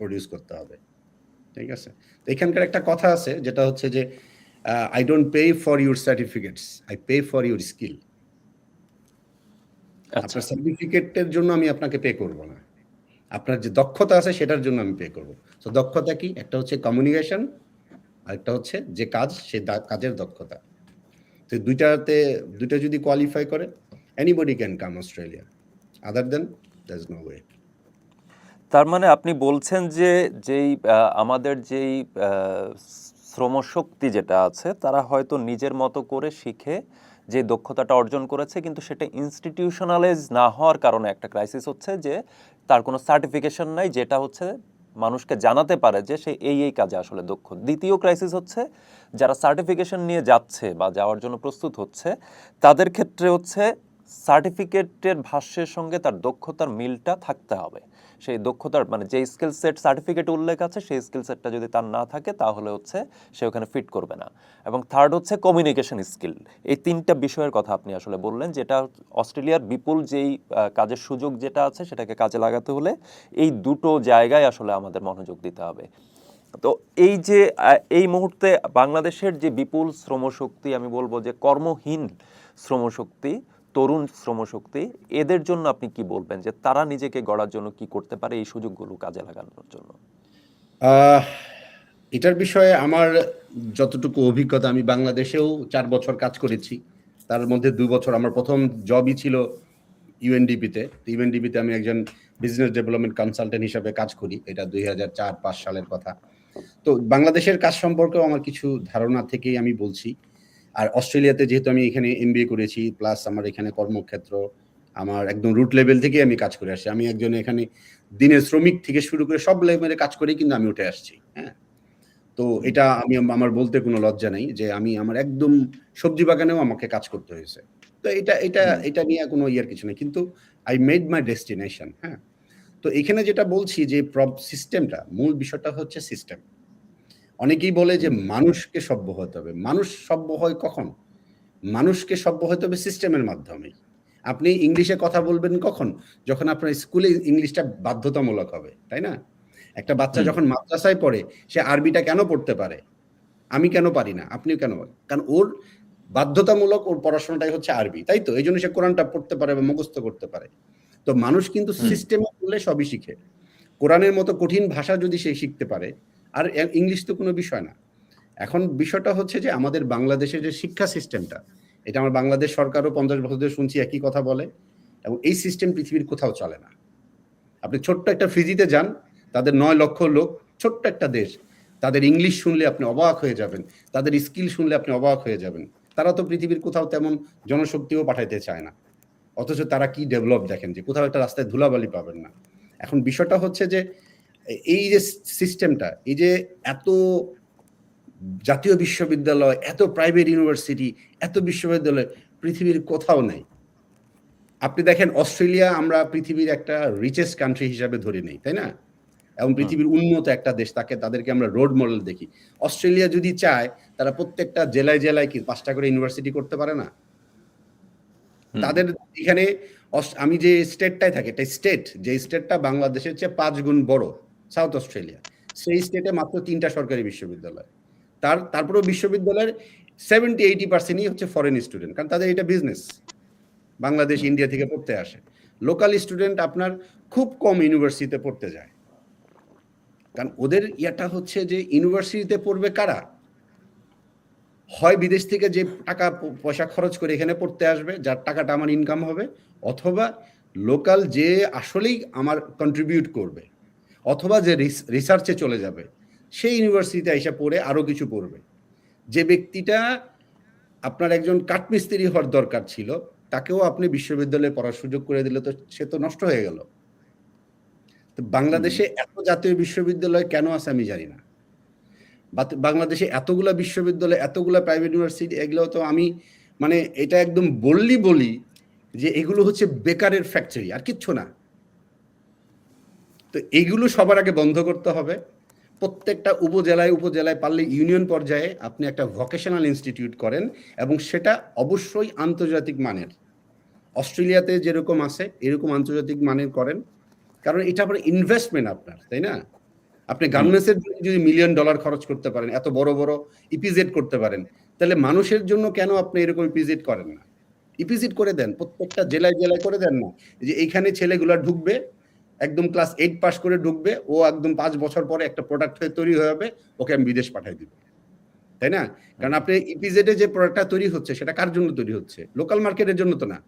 প্রডিউস করতে হবে। ঠিক আছে? তো এখানকার একটা কথা আছে যেটা হচ্ছে যে I don't pay for your certificates, I pay for your skill. আচ্ছা। আপনার সার্টিফিকেটের জন্য আমি আপনাকে পে করব না। আপনার যে দক্ষতা আছে সেটার জন্য আমি পে করব। তো দক্ষতা কি? একটা হচ্ছে কমিউনিকেশন, আরেকটা হচ্ছে যে কাজ সে কাজের দক্ষতা। তো দুইটা যদি কোয়ালিফাই করে anybody can come Australia. Other than there is no way. তার মানে আপনি বলছেন যে আমাদের যেই শ্রমশক্তি যেটা আছে তারা হয়তো নিজের মতো করে শিখে যে দক্ষতাটা অর্জন করেছে, কিন্তু সেটা ইনস্টিটিউশনালাইজ না হওয়ার কারণে একটা ক্রাইসিস হচ্ছে যে তার কোনো সার্টিফিকেশন নাই, যেটা হচ্ছে মানুষকে জানাতে পারে যে সে এই কাজে আসলে দক্ষ। দ্বিতীয় ক্রাইসিস হচ্ছে যারা সার্টিফিকেশন নিয়ে যাচ্ছে বা যাওয়ার জন্য প্রস্তুত হচ্ছে, তাদের ক্ষেত্রে হচ্ছে সার্টিফিকেটের ভাষ্যের সঙ্গে তার দক্ষতার মিলটা থাকতে হবে। সেই দক্ষতার মানে যে স্কিল সেট সার্টিফিকেটে উল্লেখ আছে সেই স্কিল সেটটা যদি তার না থাকে তাহলে হচ্ছে সে ওখানে ফিট করবে না। এবং থার্ড হচ্ছে কমিউনিকেশন স্কিল। এই তিনটা বিষয়ের কথা আপনি আসলে বললেন, যেটা অস্ট্রেলিয়ার বিপুল যেই কাজের সুযোগ যেটা আছে সেটাকে কাজে লাগাতে হলে এই দুটো জায়গায় আসলে আমাদের মনোযোগ দিতে হবে। তো এই যে এই মুহূর্তে বাংলাদেশের যে বিপুল শ্রমশক্তি, আমি বলবো যে কর্মহীন শ্রমশক্তি, তরুণ শ্রমশক্তি, এদের জন্য আপনি কি বলবেন যে তারা নিজেকে গড়ার জন্য কি করতে পারে এই সুযোগগুলো কাজে লাগানোর জন্য? আহ এটার বিষয়ে আমার যতটুকু অভিজ্ঞতা, আমি বাংলাদেশেও 4 বছর কাজ করেছি। তার মধ্যে 2 বছর আমার প্রথম জবই ছিল ইউএনডিপিতে। ইউএনডিপিতে আমি একজন বিজনেস ডেভেলপমেন্ট কনসালটেন্ট হিসেবে কাজ করি। এটা 2004-5 সালের কথা। তো বাংলাদেশের কাজ সম্পর্কেও আমার কিছু ধারণা থেকেই আমি বলছি। আর অস্ট্রেলিয়াতে যেহেতু আমি এখানে এমবিএ করেছি, প্লাস আমার এখানে কর্মক্ষেত্র আমার একদম রুট লেভেল থেকেই আমি কাজ করে আসছি। আমি একজন এখানে দিনের শ্রমিক থেকে শুরু করে সব লেভেলে কাজ করেই কিন্তু আমি উঠে আসছি। হ্যাঁ? তো এটা আমার বলতে কোনো লজ্জা নেই যে আমি আমার একদম সবজি বাগানেও আমাকে কাজ করতে হয়েছে। তো এটা নিয়ে কোনো ইয়ার কিছু নেই। কিন্তু I made my destination, হ্যাঁ? তো এখানে যেটা বলছি যে সিস্টেমটা, মূল বিষয়টা হচ্ছে সিস্টেম। অনেকেই বলে যে মানুষকে সভ্য হতে হবে। মানুষ সভ্য হয় কখন? মানুষকে সভ্য হতে হবে সিস্টেমের মাধ্যমে। আপনি ইংলিশে কথা বলবেন কখন? যখন আপনার স্কুলে ইংলিশটা বাধ্যতামূলক হবে, তাই না? একটা বাচ্চা যখন মাদ্রাসায় পড়ে সে আরবিটা কেন পড়তে পারে? আমি কেন পারি না? আপনিও কেন পারেন? কারণ ওর বাধ্যতামূলক ওর পড়াশোনাটাই হচ্ছে আরবি, তাই তো? এইজন্য সে কোরআনটা পড়তে পারে বা মুখস্থ করতে পারে। তো মানুষ কিন্তু সিস্টেমে পড়লে সবই শিখে। কোরআনের মতো কঠিন ভাষা যদি সে শিখতে পারে, আর ইংলিশ তো কোনো বিষয় না। এখন বিষয়টা হচ্ছে যে আমাদের বাংলাদেশের যে শিক্ষা সিস্টেমটা, এটা আমার বাংলাদেশ সরকারও ৫০ বছর ধরে শুনছি একই কথা বলে, এবং এই সিস্টেম পৃথিবীর কোথাও চলে না। আপনি ছোট্ট একটা ফিজিতে যান, তাদের ৯ লক্ষ লোক, ছোট্ট একটা দেশ। তাদের ইংলিশ শুনলে আপনি অবাক হয়ে যাবেন। তাদের স্কিল শুনলে আপনি অবাক হয়ে যাবেন। তারা তো পৃথিবীর কোথাও তেমন জনশক্তিও পাঠাইতে চায় না। অথচ তারা কি ডেভেলপ দেখেন, যে কোথাও একটা রাস্তায় ধুলাবালি পাবেন না। এখন বিষয়টা হচ্ছে যে এই যে সিস্টেমটা, এই যে এত জাতীয় বিশ্ববিদ্যালয়, এত প্রাইভেট ইউনিভার্সিটি, এত বিশ্ববিদ্যালয় পৃথিবীর কোথাও নেই। আপনি দেখেন অস্ট্রেলিয়া আমরা পৃথিবীর একটা রিচেস্ট কান্ট্রি হিসাবে ধরে নেই, তাই না? এবং পৃথিবীর উন্নত একটা দেশ, তাদেরকে আমরা রোড মডেল দেখি। অস্ট্রেলিয়া যদি চায় তারা প্রত্যেকটা জেলায় কি 5টা করে ইউনিভার্সিটি করতে পারে না? তাদের এখানে আমি যে স্টেটটায় থাকি, একটা স্টেট, যে স্টেটটা বাংলাদেশের চেয়ে 5 গুণ বড়, সাউথ অস্ট্রেলিয়া। সেই স্টেটে মাত্র 3টা সরকারি বিশ্ববিদ্যালয়। তারপরেও বিশ্ববিদ্যালয়ের 70-80% হচ্ছে ফরেন স্টুডেন্ট, কারণ তাদের এটা বিজনেস। বাংলাদেশ, ইন্ডিয়া থেকে পড়তে আসে। লোকাল স্টুডেন্ট আপনার খুব কম ইউনিভার্সিটিতে পড়তে যায়। কারণ ওদের ইয়াটা হচ্ছে যে ইউনিভার্সিটিতে পড়বে কারা? হয় বিদেশ থেকে যে টাকা পয়সা খরচ করে এখানে পড়তে আসবে, যার টাকাটা আমার ইনকাম হবে, অথবা লোকাল যে আসলেই আমার কন্ট্রিবিউট করবে, অথবা যে রিসার্চে চলে যাবে, সেই ইউনিভার্সিটিতে এসে পড়ে আরো কিছু পড়বে। যে ব্যক্তিটা আপনার একজন কাঠমিস্ত্রি হওয়ার দরকার ছিল, তাকেও আপনি বিশ্ববিদ্যালয়ে পড়ার সুযোগ করে দিলে তো সে তো নষ্ট হয়ে গেল। তো বাংলাদেশে এত জাতীয় বিশ্ববিদ্যালয় কেন আছে আমি জানি না। বাংলাদেশে এতগুলা বিশ্ববিদ্যালয়, এতগুলা প্রাইভেট ইউনিভার্সিটি, এগুলো তো আমি মানে এটা একদম বলি যে এগুলো হচ্ছে বেকারের ফ্যাক্টরি, আর কিচ্ছু না। তো এইগুলো সবার আগে বন্ধ করতে হবে। প্রত্যেকটা উপজেলায় উপজেলায় পারলে ইউনিয়ন পর্যায়ে আপনি একটা ভোকেশনাল ইনস্টিটিউট করেন, এবং সেটা অবশ্যই আন্তর্জাতিক মানের। অস্ট্রেলিয়াতে যেরকম আছে এরকম আন্তর্জাতিক মানের করেন, কারণ এটা আপনার ইনভেস্টমেন্ট আপনার, তাই না? আপনি গার্মেন্টসের জন্য যদি $1 মিলিয়ন খরচ করতে পারেন, এত বড় বড় ইপিজেড করতে পারেন, তাহলে মানুষের জন্য কেন আপনি এরকম ইপিজেড করেন না? ইপিজেড করে দেন, প্রত্যেকটা জেলায় জেলায় করে দেন না, যে এইখানে ছেলেগুলা ঢুকবে, একদম ক্লাস 8 পাস করে ঢুকবে, ও একদম 5 বছর পরে একটা প্রোডাক্ট হয়ে তৈরি হয়ে যাবে, ওকে আমি বিদেশ পাঠিয়ে দিব, তাই না? কারণ আপনি ইপিজেডে যে প্রোডাক্টটা তৈরি হচ্ছে সেটা কার জন্য তৈরি হচ্ছে? লোকাল মার্কেটের জন্য তো না।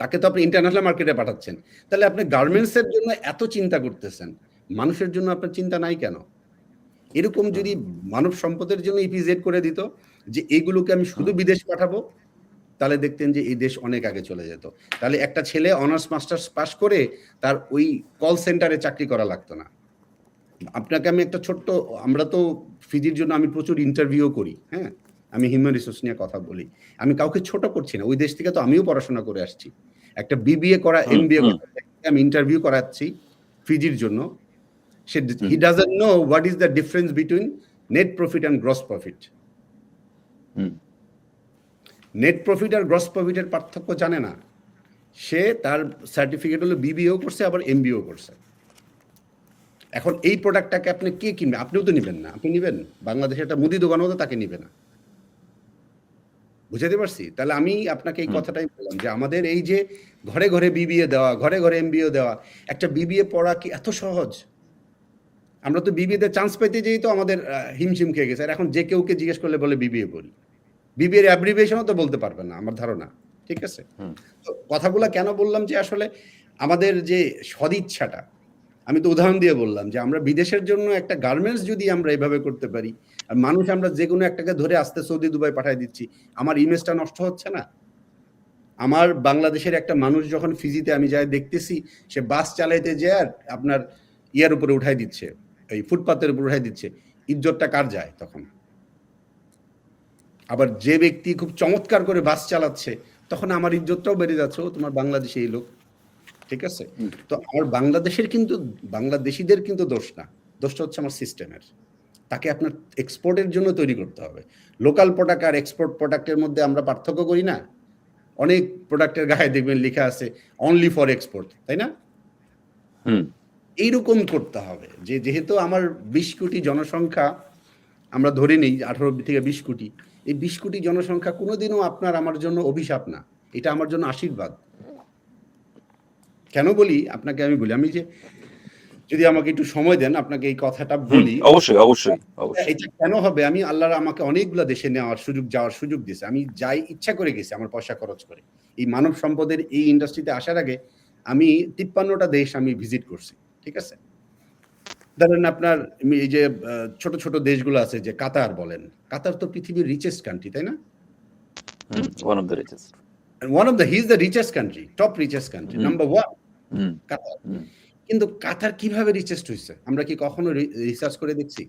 তাকে তো আপনি ইন্টারন্যাশনাল মার্কেটে পাঠাচ্ছেন। তাহলে আপনি গার্মেন্টসের জন্য এত চিন্তা করতেছেন, মানুষের জন্য আপনার চিন্তা নাই কেন? এরকম যদি মানব সম্পদের জন্য ইপিজেড করে দিত, যে এগুলোকে আমি শুধু বিদেশ পাঠাবো, তাহলে দেখতেন যে এই দেশ অনেক আগে চলে যেত। তাহলে একটা ছেলে অনার্স মাস্টার্স পাস করে তার ওই কল সেন্টারে চাকরি করা লাগতো না। আপনাকে আমি একটা ছোট্ট, আমরা তো ফিজির জন্য আমি প্রচুর ইন্টারভিউ করি, হ্যাঁ? আমি হিউম্যান রিসোর্স নিয়ে কথা বলি। আমি কাউকে ছোট করছি না। ওই দেশ থেকে তো আমিও পড়াশোনা করে আসছি। একটা বিবিএ করা, এমবিএ করা আমি ইন্টারভিউ করাচ্ছি ফিজির জন্য। He doesn't know what is the difference between net profit and gross profit. Net profit আর গ্রস প্রফিটের পার্থক্য জানে না। সে তার সার্টিফিকেট হলো বিবিএও করছে, আবার এমবিএও করছে। এখন এই প্রোডাক্টটাকে আপনি কে কিনবে? আপনিও তো নিবেন না। আপনি নিবেন? বাংলাদেশে একটা মুদি দোকানও তো তাকে নিবে না। বুঝাতে পারছি? তাহলে আমি আপনাকে এই কথাটাই বললাম, যে আমাদের এই যে ঘরে ঘরে বিবিএ দেওয়া, ঘরে ঘরে এমবিএ দেওয়া, একটা বিবিএ পড়া কি এত সহজ? আমরা তো বিবিএতে চান্স পেতে যেই তো আমাদের হিমশিম খেয়ে গেছে। আর এখন যে কেউকে জিজ্ঞেস করলে বলে বিবিএ পড়ি। বিবিএর অ্যাব্রিভিয়েশনও তো বলতে পারবে না, আমার ধারণা। ঠিক আছে? তো কথাগুলা কেন বললাম, যে আসলে আমাদের যে সদিচ্ছাটা, আমি তো উদাহরণ দিয়ে বললাম যে আমরা বিদেশের জন্য একটা গার্মেন্টস যদি আমরা এভাবে করতে পারি, আর মানুষ আমরা যে কোনো একটাকে ধরে আসতে সৌদি দুবাই পাঠিয়ে দিচ্ছি, আমার ইমেজটা নষ্ট হচ্ছে না? আমার বাংলাদেশের একটা মানুষ যখন ফিজিতে আমি যাই দেখতেছি, সে বাস চালাইতে যায় আর আপনার ইয়ার উপরে উঠাই দিচ্ছে, এই ফুটপাতের উপর উঠাই দিচ্ছে, ইজ্জতটা কার যায় তখন? আবার যে ব্যক্তি খুব চমৎকার করে বাস চালাচ্ছে, তখন আমার ইজ্জতটাও বেড়ে যাচ্ছে, ও তোমার বাংলাদেশে এই লোক। ঠিক আছে? তো আমার বাংলাদেশের কিন্তু, বাংলাদেশিদের কিন্তু দোষ না, দোষটা হচ্ছে আমার সিস্টেমের। তাকে আপনার এক্সপোর্টের জন্য তৈরি করতে হবে। লোকাল প্রোডাক্ট আর এক্সপোর্ট প্রোডাক্টের মধ্যে আমরা পার্থক্য করি না? অনেক প্রোডাক্টের গায়ে দেখবেন লেখা আছে অনলি ফর এক্সপোর্ট, তাই না? এইরকম করতে হবে, যে যেহেতু আমার 20 কোটি জনসংখ্যা, আমরা ধরে নেই 18 থেকে 20 কোটি, এই 20 কোটি জনসংখ্যা কোনোদিনও আপনার আমার জন্য অভিশাপ না, এটা আমার জন্য আশীর্বাদ। কেন বলি আপনাকে? আমি বলি, আমি যে যদি আমাকে একটু সময় দেন আপনাকে এই কথাটা বলি। অবশ্যই অবশ্যই অবশ্যই। এটা কেন হবে? আমি আল্লাহর আমাকে অনেকগুলো দেশে নেওয়ার সুযোগ, যাওয়ার সুযোগ দিয়েছে। আমি যাই ইচ্ছা করে গেছি, আমার পয়সা খরচ করে। এই মানব সম্পদের এই ইন্ডাস্ট্রিতে আসার আগে আমি 53টা দেশ আমি ভিজিট করছি। ঠিক আছে? ধরেন আপনার এই যে ছোট ছোট দেশগুলো আছে, যে কাতার বলেন, কাতার তো পৃথিবীর রিচেস্ট কান্ট্রি, তাই না? One of the richest. He is the richest country, top richest country, number 1 কাতার। কিন্তু কাতার কিভাবে রিচেস্ট হইছে? আমরা কি কখনো রিসার্চ করে দেখছি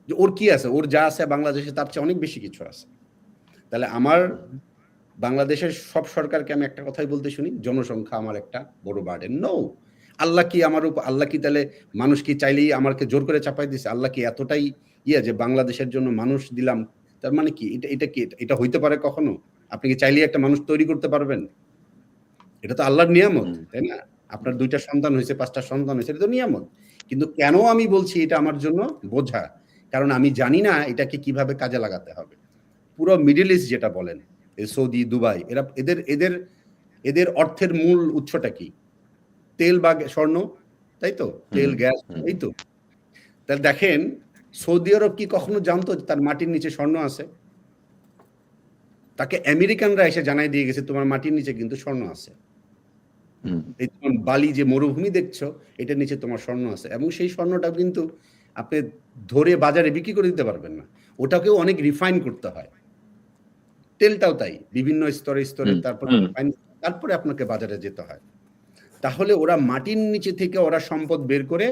যে ওর কি আছে? ওর যা আছে বাংলাদেশে তার চেয়ে অনেক বেশি কিছু আছে। তাহলে আমার বাংলাদেশের সব সরকারকে আমি একটা কথাই বলতে শুনি, জনসংখ্যা আমার একটা বড় বার্ডেন। নো, আল্লাহ কি আমার উপর, আল্লাহ কি তাহলে মানুষ কি চাইলেই আমাকে জোর করে চাপাই দিছে? আল্লাহ কি এতটাই যে বাংলাদেশের জন্য মানুষ দিলাম, তার মানে কি এটা কি এটা হইতে পারে কখনো? আপনি কি চাইলেই একটা মানুষ তৈরি করতে পারবেন? এটা তো আল্লাহর নিয়ামত, তাই না? আপনার 2টা সন্তান হয়েছে, 5টা সন্তান হয়েছে, এটা তো নিয়ামত। কিন্তু কেন আমি বলছি এটা আমার জন্য বোঝা? কারণ আমি জানি না এটাকে কিভাবে কাজে লাগাতে হবে। পুরো মিডল ইস্ট যেটা বলেন, সৌদি, দুবাই, এরা এদের অর্থের মূল উৎসটা কি? তেল বা স্বর্ণ, তাই তো? তেল, গ্যাস, এই তো। তাহলে দেখেন, সৌদি আরব কি কখনো জানতো তার মাটির নিচে স্বর্ণ আছে? তাকে আমেরিকানরা এসে জানাই দিয়ে গেছে তোমার মাটির নিচে কিন্তু স্বর্ণ আছে। এই তোমার বালি যে মরুভূমি দেখছো, এটার নিচে তোমার স্বর্ণ আছে, এবং সেই স্বর্ণটা কিন্তু আপনি ধরে বাজারে বিক্রি করে দিতে পারবেন না, ওটাকেও অনেক রিফাইন করতে হয়। তেলটাও তাই, বিভিন্ন স্তরে স্তরে তারপরে আপনাকে বাজারে যেতে হয়। তাহলে ওরা মাটির নিচে থেকে ওরা সম্পদ বের করে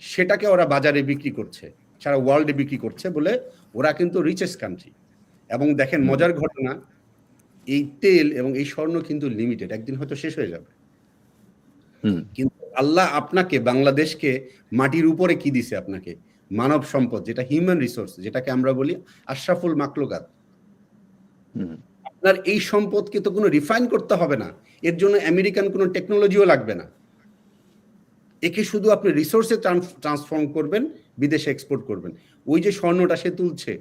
সেটাকে ওরা বাজারে বিক্রি করছে, সারা ওয়ার্ল্ডে বিক্রি করছে বলে ওরা কিন্তু রিচেস্ট কান্ট্রি। এবং দেখেন মজার ঘটনা, এই তেল এবং এই স্বর্ণ কিন্তু লিমিটেড, একদিন হয়তো শেষ হয়ে যাবে। কিন্তু আল্লাহ আপনাকে, বাংলাদেশকে মাটির উপরে কি দিছে আপনাকে? মানব সম্পদ, যেটা হিউম্যান রিসোর্স, যেটাকে আমরা বলি আশরাফুল মাকলুকাত। আপনার এই সম্পদকে তো কোনো রিফাইন করতে হবে না, এর জন্য আমেরিকান কোনো টেকনোলজিও লাগবে না। একে শুধু আপনি রিসোর্সে ট্রান্সফর্ম করবেন, বিদেশে এক্সপোর্ট করবেন। ওই যে স্বর্ণটা সে তুলছে,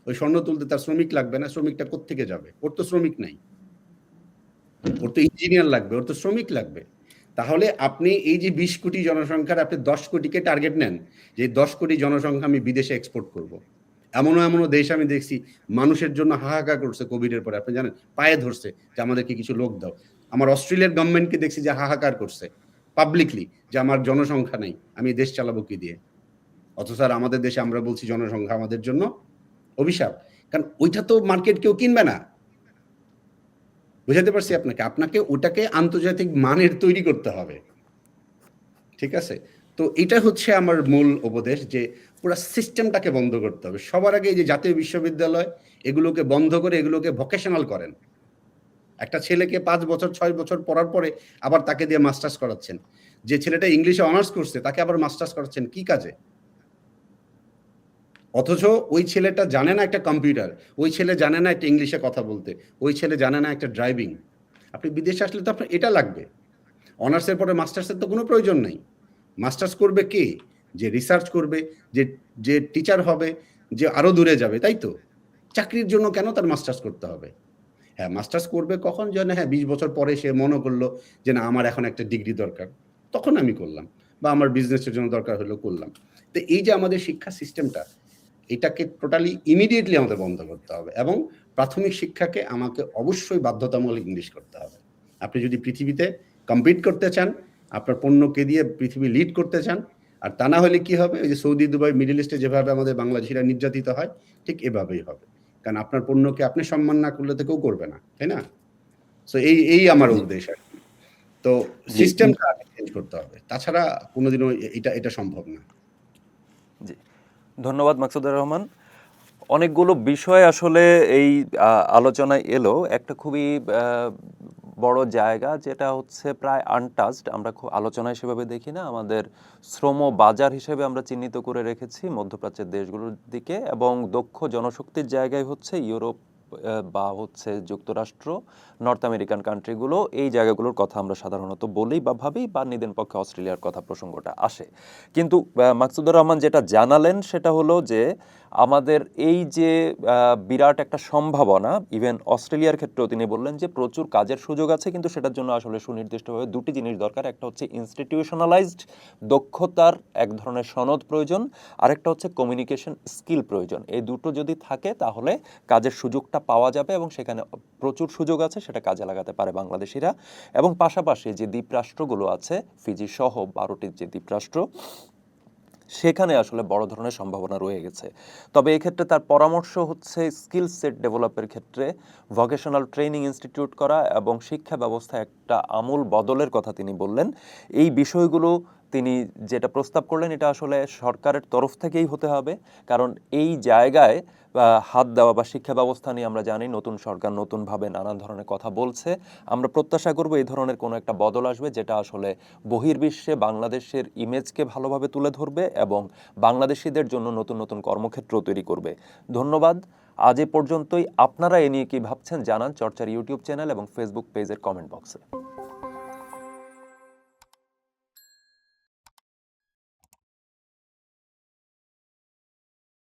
ওই স্বর্ণ তুলতে তার শ্রমিক লাগবে না। শ্রমিকটা কোত্থেকে যাবে? ওর তো শ্রমিক নাই, ওর তো ইঞ্জিনিয়ার লাগবে, ওর তো শ্রমিক লাগবে। তাহলে আপনি এই যে 20 কোটি জনসংখ্যার আপনি 10 কোটিকে টার্গেট নেন, যে 10 কোটি জনসংখ্যা আমি বিদেশে এক্সপোর্ট করব। এমনও দেশ আমি দেখছি মানুষের জন্য হাহাকার করছে কোভিডের পরে, আপনি জানেন, পায়ে ধরছে যে আমাদেরকে কিছু লোক দাও। আমার অস্ট্রেলিয়ার গভর্নমেন্টকে দেখছি যে হাহাকার করছে পাবলিকলি, যে আমার জনসংখ্যা নাই, আমি দেশ চালাবো কি দিয়ে। অথচ আর আমাদের দেশে আমরা বলছি জনসংখ্যা আমাদের জন্য অভিশাপ, কারণ ওইটা তো মার্কেট কেউ কিনবে না। বুঝাতে পারছি আপনাকে ওটাকে আন্তর্জাতিক মানের তৈরি করতে হবে, ঠিক আছে? তো এটা হচ্ছে আমার মূল উপদেশ, যে পুরো সিস্টেমটাকে বন্ধ করতে হবে। সবার আগে এই যে জাতীয় বিশ্ববিদ্যালয়, এগুলোকে বন্ধ করে এগুলোকে ভোকেশনাল করেন। একটা ছেলেকে 5 বছর 6 বছর পড়ার পরে আবার তাকে দিয়ে মাস্টার্স করাচ্ছেন। যে ছেলেটা ইংলিশে অনার্স করছে তাকে আবার মাস্টার্স করাচ্ছেন কি কাজে? অথচ ওই ছেলেটা জানে না একটা কম্পিউটার, ওই ছেলে জানে না একটা ইংলিশে কথা বলতে, ওই ছেলে জানে না একটা ড্রাইভিং। আপনি বিদেশে আসলে তো আপনার এটা লাগবে। অনার্সের পরে মাস্টার্সের তো কোনো প্রয়োজন নাই। মাস্টার্স করবে কে? যে রিসার্চ করবে, যে টিচার হবে, যে আরো দূরে যাবে, তাই তো? চাকরির জন্য কেন তার মাস্টার্স করতে হবে? হ্যাঁ, মাস্টার্স করবে কখন? যেন হ্যাঁ 20 বছর পরে সে মনে করলো যে না আমার এখন একটা ডিগ্রি দরকার, তখন আমি করলাম, বা আমার বিজনেসের জন্য দরকার হলো করলাম। তো এই যে আমাদের শিক্ষা সিস্টেমটা, এটাকে টোটালি ইমিডিয়েটলি আমাদের বন্ধ করতে হবে, এবং প্রাথমিক শিক্ষাকে আমাকে অবশ্যই বাধ্যতামূলক ইংলিশ করতে হবে। আপনি যদি পৃথিবীতে কম্পিট করতে চান, আপনার পণ্যকে দিয়ে পৃথিবী লিড করতে চান, আর তা না হলে কি হবে? ওই যে সৌদি, দুবাই, মিডল ইস্টে যেভাবে আমাদের বাংলাদেশিরা নির্যাতিত হয়, ঠিক এভাবেই হবে। কারণ আপনার পণ্যকে আপনি সম্মান না করলে তো কেউ করবে না, তাই না? সো এই আমার উদ্দেশ্য আর কি। তো সিস্টেমটা চেঞ্জ করতে হবে, তাছাড়া কোনোদিনও এটা সম্ভব না। জি, ধন্যবাদ মাকসুদুর রহমান। অনেকগুলো বিষয় আসলে এই আলোচনায় এলো। একটা খুবই বড় জায়গা, যেটা হচ্ছে প্রায় আনটাচড, আমরা খুব আলোচনায় সেভাবে দেখি না। আমাদের শ্রম বাজার হিসেবে আমরা চিহ্নিত করে রেখেছি মধ্যপ্রাচ্যের দেশগুলোর দিকে, এবং দক্ষ জনশক্তির জায়গায় হচ্ছে ইউরোপ বা হচ্ছে যুক্তরাষ্ট্র, নর্থ আমেরিকান কান্ট্রিগুলো। এই জায়গাগুলোর কথা আমরা সাধারণত বলি বা ভাবি, বা নিদেন পক্ষে অস্ট্রেলিয়ার কথা প্রসঙ্গটা আসে। কিন্তু মাকসুদুর রহমান যেটা জানালেন সেটা হলো যে আমাদের এই যে বিরাট একটা সম্ভাবনা, ইভেন অস্ট্রেলিয়ার ক্ষেত্রেও তিনি বললেন যে প্রচুর কাজের সুযোগ আছে, কিন্তু সেটার জন্য আসলে সুনির্দিষ্টভাবে দুটি জিনিস দরকার। একটা হচ্ছে ইনস্টিটিউশনালাইজড দক্ষতার এক ধরনের সনদ প্রয়োজন, আরেকটা হচ্ছে কমিউনিকেশন স্কিল প্রয়োজন। এই দুটো যদি থাকে তাহলে কাজের সুযোগটা পাওয়া যাবে, এবং সেখানে প্রচুর সুযোগ আছে, সেটা কাজে লাগাতে পারে বাংলাদেশিরা। এবং পাশাপাশি যে দ্বীপরাষ্ট্রগুলো আছে, ফিজি সহ 12টির যে দ্বীপরাষ্ট্র, সেখানে আসলে বড় ধরনের সম্ভাবনা রয়ে গেছে। তবে এক্ষেত্রে তার পরামর্শ হচ্ছে স্কিল সেট ডেভেলপের ক্ষেত্রে ভোকেশনাল ট্রেনিং ইনস্টিটিউট করা, এবং শিক্ষা ব্যবস্থায় একটা আমূল বদলের কথা তিনি বললেন। এই বিষয়গুলো তিনি যেটা প্রস্তাব করলেন, এটা আসলে সরকারের তরফ থেকেই হতে হবে, কারণ এই জায়গায় হাত দেওয়া বা শিক্ষা ব্যবস্থা নিয়ে আমরা জানি নতুন সরকার নতুনভাবে নানান ধরনের কথা বলছে। আমরা প্রত্যাশা করব এই ধরনের কোনো একটা বদল আসবে, যেটা আসলে বহির্বিশ্বে বাংলাদেশের ইমেজকে ভালোভাবে তুলে ধরবে এবং বাংলাদেশিদের জন্য নতুন নতুন কর্মক্ষেত্র তৈরি করবে। ধন্যবাদ। আজ এ পর্যন্তই। আপনারা এ নিয়ে কি ভাবছেন জানান চর্চার ইউটিউব চ্যানেল এবং ফেসবুক পেজের কমেন্ট বক্সে।